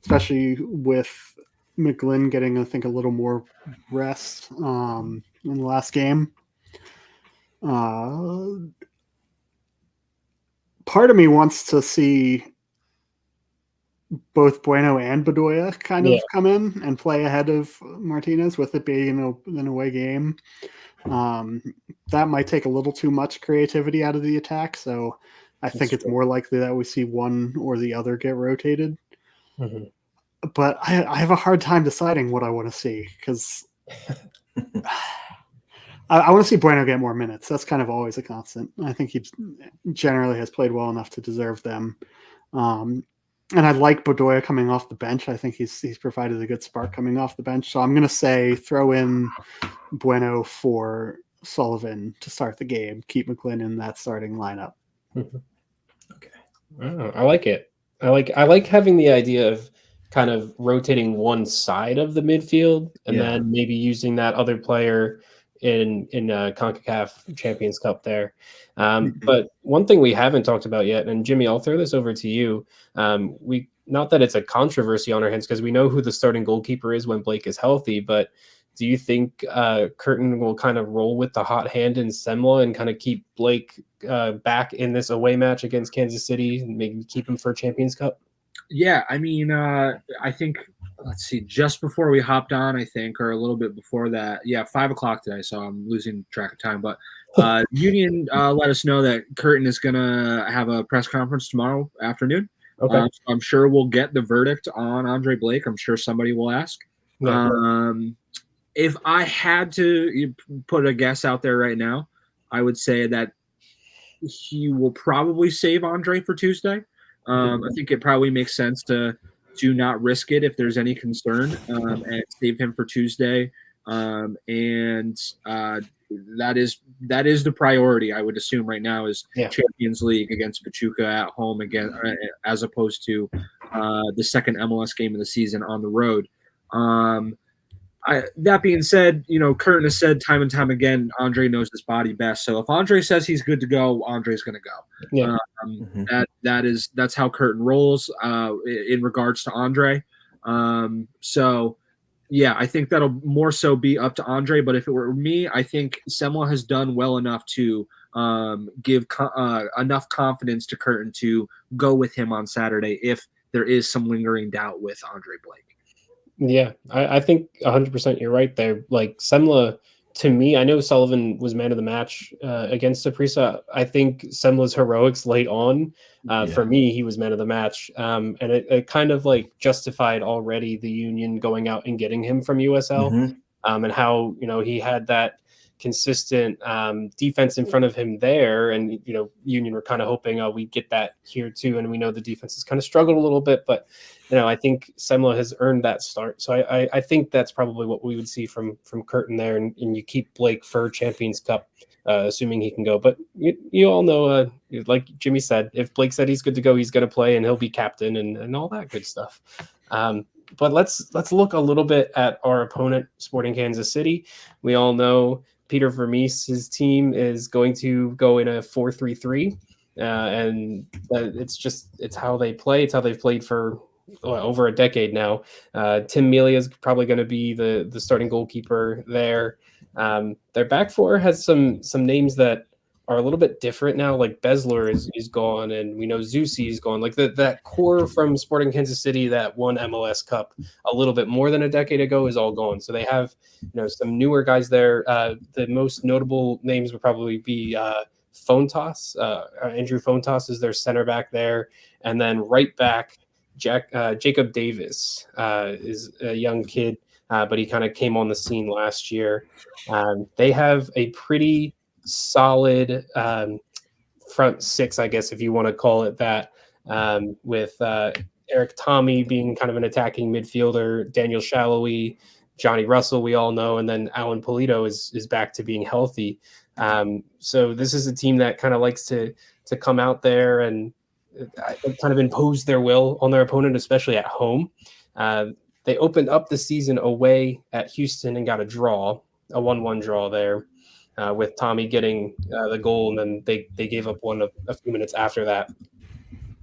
especially with McGlynn getting, I think, a little more rest in the last game. Part of me wants to see both Bueno and Bedoya kind of come in and play ahead of Martinez, with it being an away game. That might take a little too much creativity out of the attack, so I think it's more likely that we see one or the other get rotated. Mm-hmm. But I have a hard time deciding what I want to see because I want to see Bueno get more minutes. That's kind of always a constant. I think he generally has played well enough to deserve them. And I like Bedoya coming off the bench. I think he's provided a good spark coming off the bench. So I'm going to say throw in Bueno for Sullivan to start the game. Keep McGlynn in that starting lineup. Mm-hmm. Okay, I like it. I like having the idea of kind of rotating one side of the midfield and then maybe using that other player in CONCACAF Champions Cup there. But one thing we haven't talked about yet, and Jimmy, I'll throw this over to you. We not that it's a controversy on our hands because we know who the starting goalkeeper is when Blake is healthy, but do you think Curtin will kind of roll with the hot hand in Semla and kind of keep Blake back in this away match against Kansas City and maybe keep him for Champions Cup? Yeah, I mean, I think, let's see, just before we hopped on, I think, or a little bit before that. Yeah, 5 o'clock today, so I'm losing track of time. But Union let us know that Curtin is going to have a press conference tomorrow afternoon. Okay. So I'm sure we'll get the verdict on Andre Blake. I'm sure somebody will ask. Yeah. If I had to put a guess out there right now, I would say that he will probably save Andre for Tuesday. I think it probably makes sense to not risk it if there's any concern and save him for Tuesday. And that is the priority, I would assume right now, is Champions League against Pachuca at home again, as opposed to the second MLS game of the season on the road. That being said, Curtin has said time and time again, Andre knows his body best. So if Andre says he's good to go, Andre's going to go. Yeah. That's how Curtin rolls in regards to Andre. So yeah, I think that'll more so be up to Andre. But if it were me, I think Semla has done well enough to give enough confidence to Curtin to go with him on Saturday if there is some lingering doubt with Andre Blake. Yeah, I think 100% you're right there. Like Semla, to me, I know Sullivan was man of the match against Saprissa. I think Semla's heroics late on, for me, he was man of the match. And it kind of like justified already the Union going out and getting him from USL, and how, he had that consistent defense in front of him there. And, Union were kind of hoping, we get that here too. And we know the defense has kind of struggled a little bit, but I think Semla has earned that start. So I think that's probably what we would see from Curtin there. And you keep Blake for Champions Cup, assuming he can go. But you all know, like Jimmy said, if Blake said he's good to go, he's going to play and he'll be captain and all that good stuff. But let's look a little bit at our opponent, Sporting Kansas City. We all know Peter Vermees' team is going to go in a 4-3-3. And it's how they play. It's how they've played for over a decade now. Tim Melia is probably going to be the starting goalkeeper there. Their back four has some names that are a little bit different now. Like Besler is gone, and we know Zusi is gone. Like that core from Sporting Kansas City that won MLS Cup a little bit more than a decade ago is all gone. So they have some newer guys there. The most notable names would probably be Fontas. Andrew Fontas is their center back there, and then right back. Jacob Davis is a young kid, but he kind of came on the scene last year. They have a pretty solid front six, I guess, if you want to call it that, with Eric Tommy being kind of an attacking midfielder, Daniel Shallowy, Johnny Russell, we all know, and then Alan Polito is back to being healthy. So this is a team that kind of likes to come out there and kind of impose their will on their opponent, especially at home. They opened up the season away at Houston and got a 1-1 draw there, with Tommy getting the goal, and then they gave up one a few minutes after that.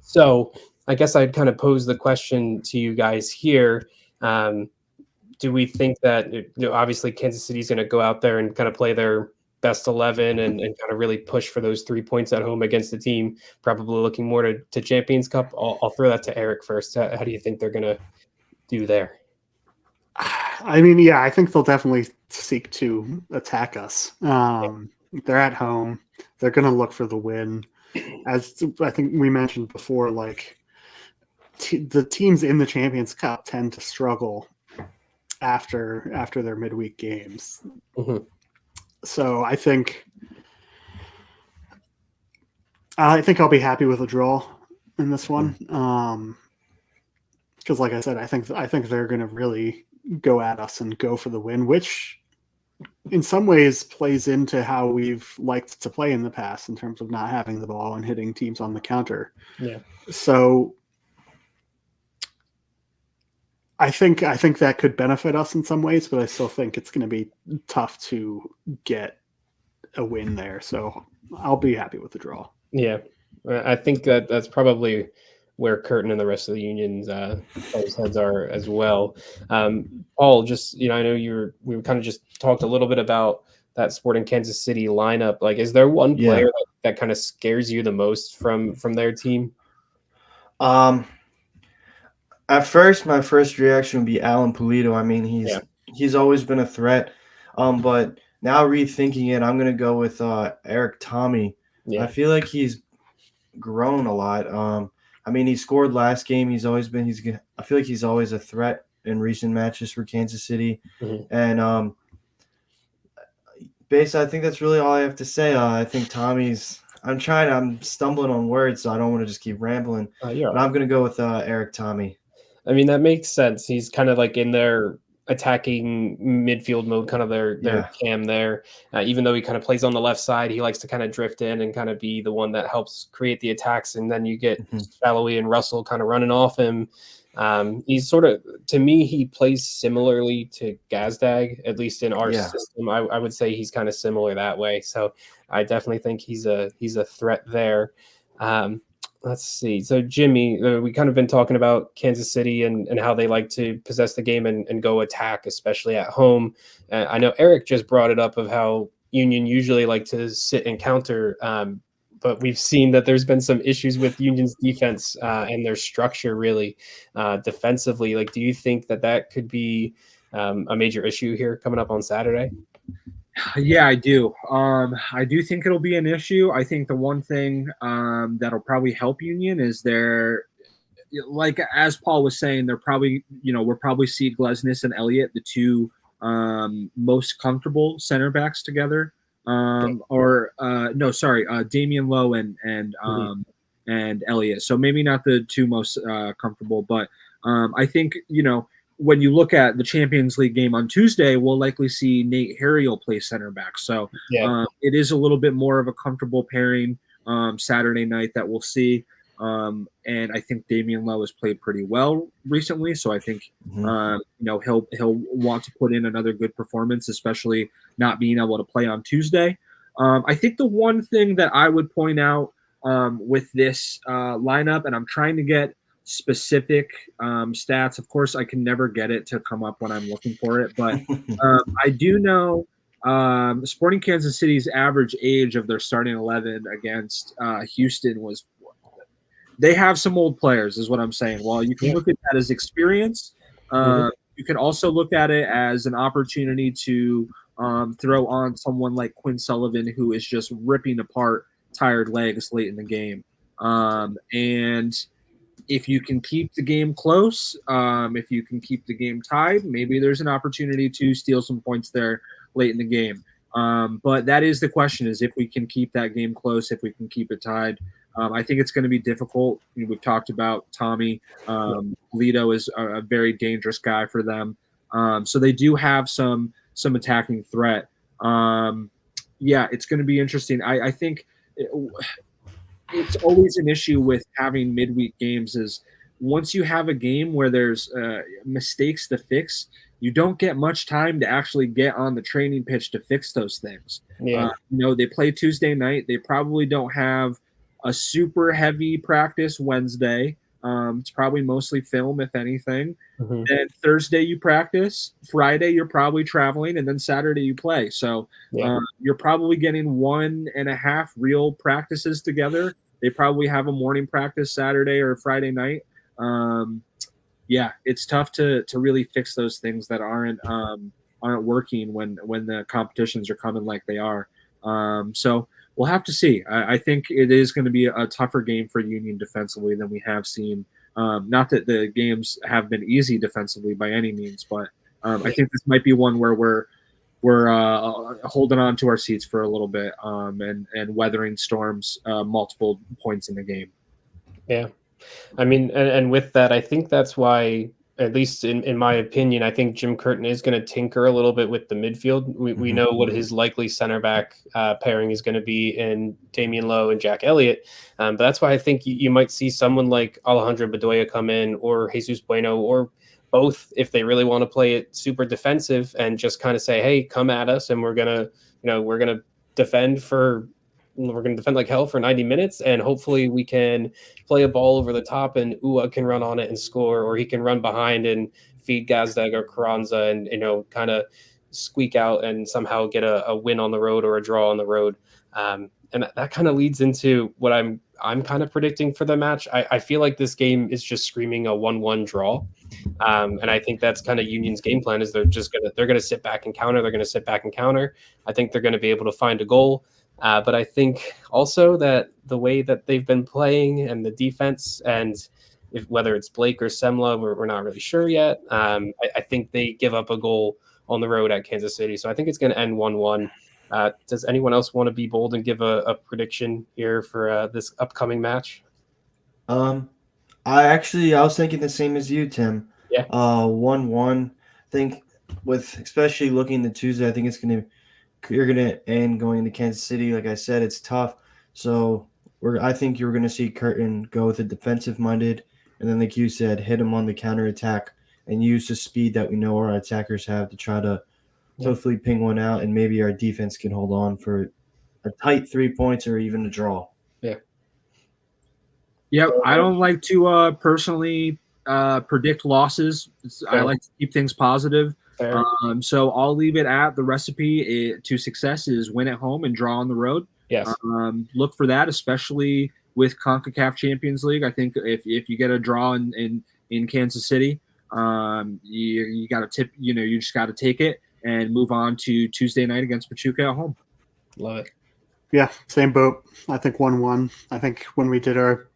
So I guess I'd kind of pose the question to you guys here. Do we think that, obviously Kansas City is going to go out there and kind of play their best 11 and kind of really push for those 3 points at home against the team, probably looking more to Champions Cup? I'll throw that to Eric first. How do you think they're going to do there? I mean, yeah, I think they'll definitely seek to attack us. They're at home. They're going to look for the win. As I think we mentioned before, like the teams in the Champions Cup tend to struggle after their midweek games. Mm-hmm. So I think I'll be happy with a draw in this one, because, like I said, I think they're going to really go at us and go for the win, which in some ways plays into how we've liked to play in the past in terms of not having the ball and hitting teams on the counter. Yeah. So I think that could benefit us in some ways, but I still think it's going to be tough to get a win there. So I'll be happy with the draw. Yeah, I think that's probably where Curtin and the rest of the Union's heads are as well. Paul, just I know we kind of just talked a little bit about that Sporting Kansas City lineup. Like, is there one player that kind of scares you the most from their team? At first, my first reaction would be Alan Polito. I mean, he's always been a threat. But now rethinking it, I'm gonna go with Eric Tommy. Yeah. I feel like he's grown a lot. I mean, he scored last game. I feel like he's always a threat in recent matches for Kansas City. Mm-hmm. And basically, I think that's really all I have to say. I think Tommy's. I'm stumbling on words, so I don't want to just keep rambling. But I'm gonna go with Eric Tommy. I mean, that makes sense. He's kind of like in their attacking midfield mode, kind of their cam there. Even though he kind of plays on the left side, he likes to kind of drift in and kind of be the one that helps create the attacks. And then you get Shallowy and Russell kind of running off him. He's sort of, to me, he plays similarly to Gazdag, at least in our system. I would say he's kind of similar that way. So I definitely think he's a threat there. let's see. So Jimmy, we kind of been talking about Kansas City and how they like to possess the game and go attack, especially at home. I know Eric just brought it up of how Union usually like to sit and counter, but we've seen that there's been some issues with Union's defense and their structure really defensively. Like, do you think that could be a major issue here coming up on Saturday? Yeah, I do. I do think it'll be an issue. I think the one thing that'll probably help Union is their, like as Paul was saying, they're probably, we're probably see Glesnes and Elliott, the two most comfortable center backs together. Damian Lowe and Elliott. So maybe not the two most comfortable, but I think when you look at the Champions League game on Tuesday, we'll likely see Nate Harriel play center back. So it is a little bit more of a comfortable pairing Saturday night that we'll see. And I think Damian Lowe has played pretty well recently. So I think, he'll want to put in another good performance, especially not being able to play on Tuesday. I think the one thing that I would point out with this lineup, and I'm trying to get specific stats. Of course, I can never get it to come up when I'm looking for it, but I do know Sporting Kansas City's average age of their starting 11 against Houston was. They have some old players, is what I'm saying. While you can look at that as experience, you can also look at it as an opportunity to throw on someone like Quinn Sullivan, who is just ripping apart tired legs late in the game. And if you can keep the game close, if you can keep the game tied, maybe there's an opportunity to steal some points there late in the game. But that is the question, is if we can keep that game close, if we can keep it tied. I think it's going to be difficult. We've talked about Tommy. Lito is a very dangerous guy for them. So they do have some attacking threat. It's going to be interesting. I think it's always an issue with having midweek games is once you have a game where there's mistakes to fix, you don't get much time to actually get on the training pitch to fix those things. They play Tuesday night. They probably don't have a super heavy practice Wednesday. It's probably mostly film, if anything. Then Thursday you practice. Friday you're probably traveling, and then Saturday you play. So you're probably getting 1.5 real practices together. They probably have a morning practice Saturday or Friday night. It's tough to really fix those things that aren't working when the competitions are coming like they are. So we'll have to see. I think it is going to be a tougher game for Union defensively than we have seen. Not that the games have been easy defensively by any means, but I think this might be one where we're holding on to our seats for a little bit and weathering storms multiple points in the game. Yeah. I mean, and with that, I think that's why, at least in my opinion, I think Jim Curtin is going to tinker a little bit with the midfield. We know what his likely center back pairing is going to be in Damian Lowe and Jack Elliott. But that's why I think you might see someone like Alejandro Bedoya come in, or Jesus Bueno, or both, if they really want to play it super defensive and just kind of say, hey, come at us, and we're going to defend like hell for 90 minutes, and hopefully we can play a ball over the top and Ua can run on it and score, or he can run behind and feed Gazdag or Carranza and kind of squeak out and somehow get a win on the road or a draw on the road. And that kind of leads into what I'm kind of predicting for the match. I feel like this game is just screaming a 1-1 draw. And I think that's kind of Union's game plan, is they're going to sit back and counter. They're going to sit back and counter. I think they're going to be able to find a goal. But I think also that the way that they've been playing and the defense, and whether it's Blake or Semla, we're not really sure yet. I think they give up a goal on the road at Kansas City. So I think it's going to end 1-1. Does anyone else want to be bold and give a prediction here for this upcoming match? I was thinking the same as you, Tim. Yeah. 1-1. I think with especially looking at Tuesday, I think you're gonna end going into Kansas City. Like I said, it's tough. So I think you're gonna see Curtin go with a defensive minded, and then like you said, hit him on the counter attack and use the speed that we know our attackers have to try to hopefully ping one out, and maybe our defense can hold on for a tight 3 points or even a draw. Yeah. Yep, I don't like to personally predict losses. I Fair. like to keep things positive. Fair. So I'll leave it at the recipe to success is win at home and draw on the road. Yes. Look for that, especially with CONCACAF Champions League. I think if you get a draw in Kansas City, you got to tip. You just got to take it and move on to Tuesday night against Pachuca at home. Love it. Yeah, same boat. I think 1-1. I think when we did our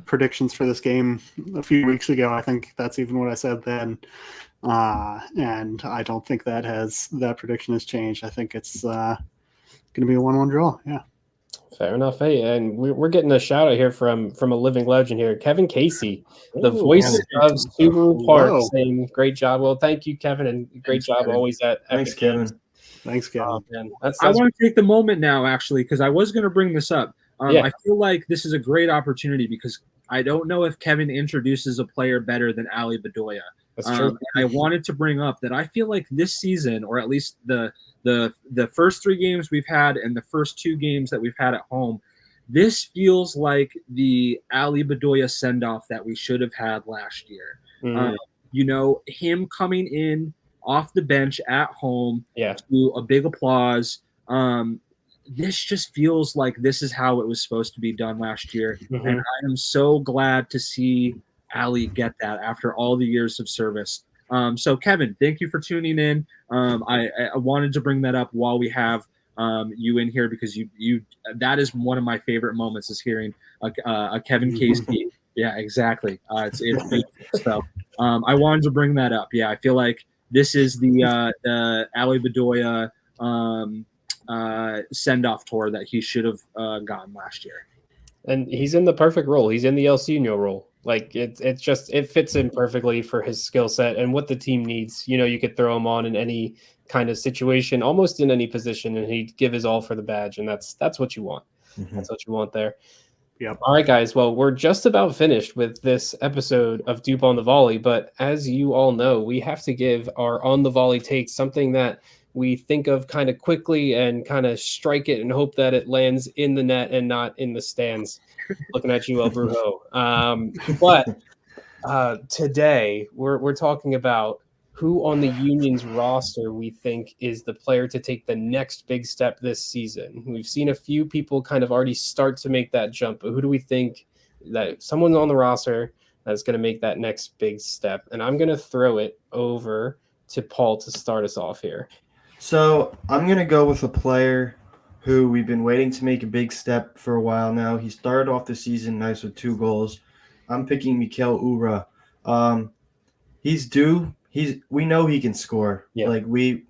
predictions for this game a few weeks ago, I think that's even what I said then. And I don't think that prediction has changed. I think it's going to be a 1-1 draw. Yeah. Fair enough. Hey, and we're getting a shout out here from a living legend here, Kevin Casey, the voice of Subaru Park, saying great job. Well, thank you, Kevin, and great job Kevin. always at Thanks, Kevin. Thanks, Kevin. Man, I want to take the moment now, actually, because I was going to bring this up. I feel like this is a great opportunity because I don't know if Kevin introduces a player better than Ali Bedoya. That's true. I wanted to bring up that I feel like this season, or at least the first 3 games we've had and the first 2 games that we've had at home, this feels like the Ali Bedoya send-off that we should have had last year. Him coming in off the bench at home to a big applause. This just feels like this is how it was supposed to be done last year. Mm-hmm. And I am so glad to see Ali get that after all the years of service. So Kevin, thank you for tuning in. I wanted to bring that up while we have you in here because you that is one of my favorite moments is hearing a Kevin Casey. Yeah, exactly. It's beautiful. So I wanted to bring that up. Yeah, I feel like this is the Ali Bedoya send-off tour that he should have gotten last year. And he's in the perfect role. He's in the El Seno role. Like it fits in perfectly for his skill set and what the team needs. You could throw him on in any kind of situation, almost in any position, and he'd give his all for the badge. And that's what you want. Mm-hmm. That's what you want there. Yep. All right, guys. Well, we're just about finished with this episode of Doop on the Volley. But as you all know, we have to give our on the volley take, something that we think of kind of quickly and kind of strike it and hope that it lands in the net and not in the stands. Looking at you, El Brujo. But today we're talking about who on the Union's roster we think is the player to take the next big step this season. We've seen a few people kind of already start to make that jump, but who do we think that someone's on the roster that's going to make that next big step? And I'm going to throw it over to Paul to start us off here. So I'm going to go with a player who we've been waiting to make a big step for a while now. He started off the season nice with 2 goals. I'm picking Mikel Ura. He's due. We know he can score. Yeah. Like we've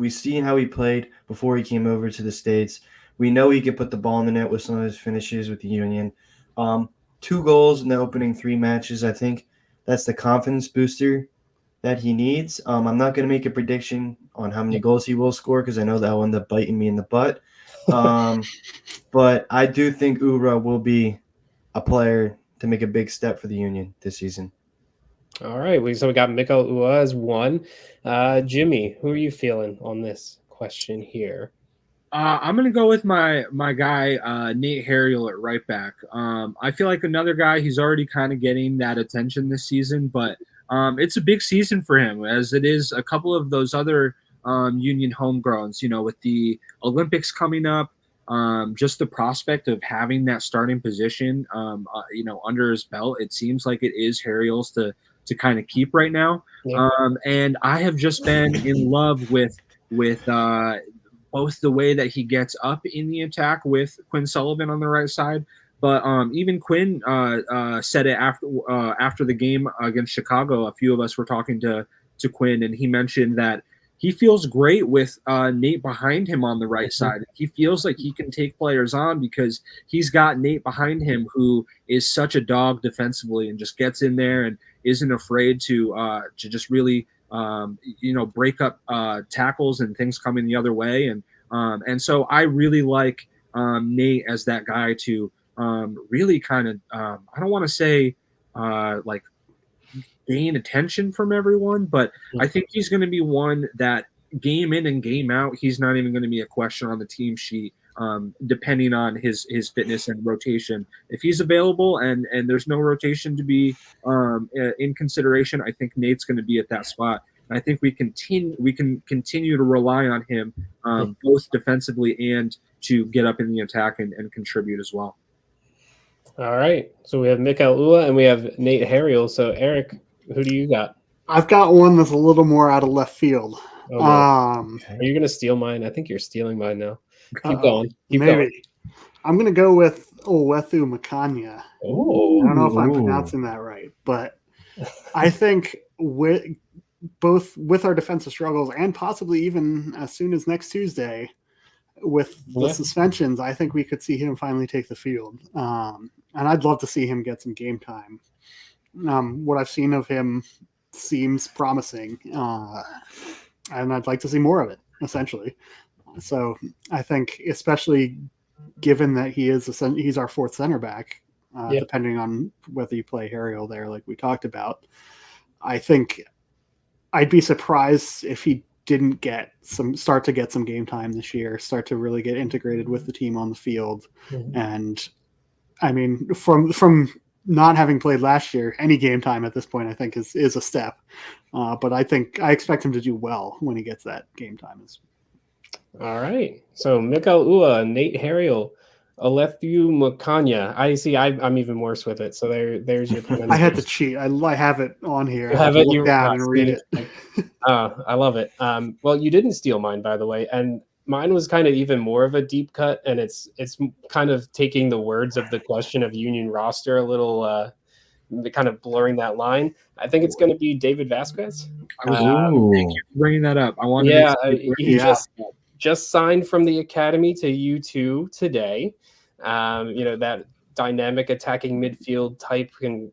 seen how he played before he came over to the States. We know he can put the ball in the net with some of his finishes with the Union. 2 goals in the opening 3 matches. I think that's the confidence booster that he needs. I'm not going to make a prediction on how many goals he will score because I know that will end up biting me in the butt. But I do think Ura will be a player to make a big step for the Union this season. All right. So we got Mikel Ura as 1. Jimmy, who are you feeling on this question here? I'm going to go with my guy, Nate Harriel at right back. I feel like another guy, he's already kind of getting that attention this season, but it's a big season for him, as it is a couple of those other Union homegrowns, with the Olympics coming up, just the prospect of having that starting position, under his belt. It seems like it is Harriel's to kind of keep right now. Yeah. And I have just been in love with both the way that he gets up in the attack with Quinn Sullivan on the right side, but even Quinn said it after the game against Chicago. A few of us were talking to Quinn, and he mentioned that he feels great with Nate behind him on the right side. He feels like he can take players on because he's got Nate behind him, who is such a dog defensively and just gets in there and isn't afraid to just really break up tackles and things coming the other way. And so I really like Nate as that guy to really kind of I don't want to say like gain attention from everyone, but I think he's going to be one that game in and game out, he's not even going to be a question on the team sheet depending on his fitness and rotation. If he's available and there's no rotation to be in consideration, I think Nate's going to be at that spot. And I think we can continue to rely on him both defensively and to get up in the attack and contribute as well. All right. So we have Mikael Ua and we have Nate Harriel. So Eric, who do you got? I've got one that's a little more out of left field. Oh, no. Are you going to steal mine? I think you're stealing mine now. Keep going. Keep maybe. going. I'm going to go with Owethu Makanya. Oh, I don't know if I'm pronouncing that right, but I think both with our defensive struggles and possibly even as soon as next Tuesday with the suspensions, I think we could see him finally take the field. And I'd love to see him get some game time. What I've seen of him seems promising, and I'd like to see more of it, essentially. So I think, especially given that he's our fourth center back, depending on whether you play Harriel there, like we talked about, I think I'd be surprised if he didn't start to get some game time this year, start to really get integrated with the team on the field. Mm-hmm. And I mean, from not having played last year, any game time at this point, I think is a step. But I expect him to do well when he gets that game time. All right. So Mikael Ua, Nate Harriel, Owethu Makanya. I see. I'm even worse with it. So there's your. I had to cheat. I have it on here. You have it. You down and read it. I love it. Well, you didn't steal mine, by the way, and mine was kind of even more of a deep cut, and it's kind of taking the words of the question of Union roster a little, kind of blurring that line. I think it's going to be David Vasquez. Thank you for bringing that up. I wanted he just signed from the academy to U2 today. That dynamic attacking midfield type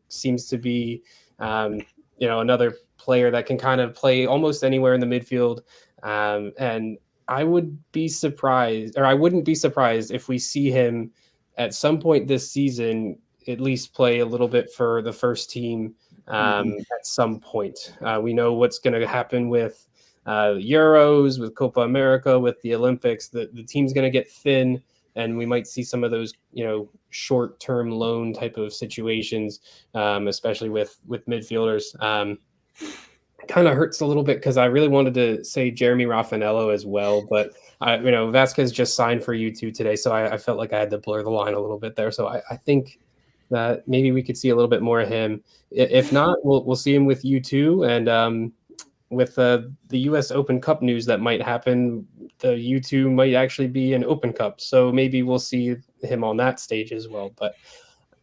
seems to be, another player that can kind of play almost anywhere in the midfield. And I wouldn't be surprised if we see him at some point this season at least play a little bit for the first team at some point. We know what's going to happen with Euros, with Copa America, with the Olympics. The team's going to get thin, and we might see some of those, short-term loan type of situations, especially with midfielders. Kind of hurts a little bit because I really wanted to say Jeremy Raffanello as well, but Vasquez just signed for U2 today, so I felt like I had to blur the line a little bit there. So I think that maybe we could see a little bit more of him. If not, we'll see him with U2, and with the U.S. Open Cup news that might happen, the U2 might actually be an Open Cup, so maybe we'll see him on that stage as well. But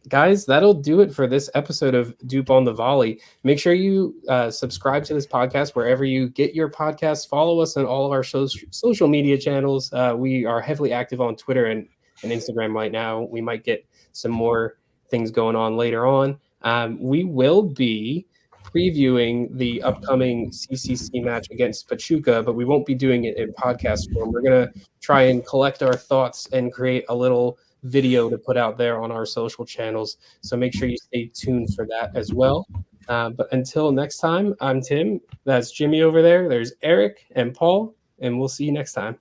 guys, that'll do it for this episode of Doop on the Volley. Make sure you subscribe to this podcast wherever you get your podcasts. Follow us on all of our social media channels. We are heavily active on Twitter and Instagram right now. We might get some more things going on later on. We will be previewing the upcoming CCC match against Pachuca, but we won't be doing it in podcast form. We're going to try and collect our thoughts and create a little video to put out there on our social channels. So make sure you stay tuned for that as well. But until next time, I'm Tim. That's Jimmy over there. There's Eric and Paul, and we'll see you next time.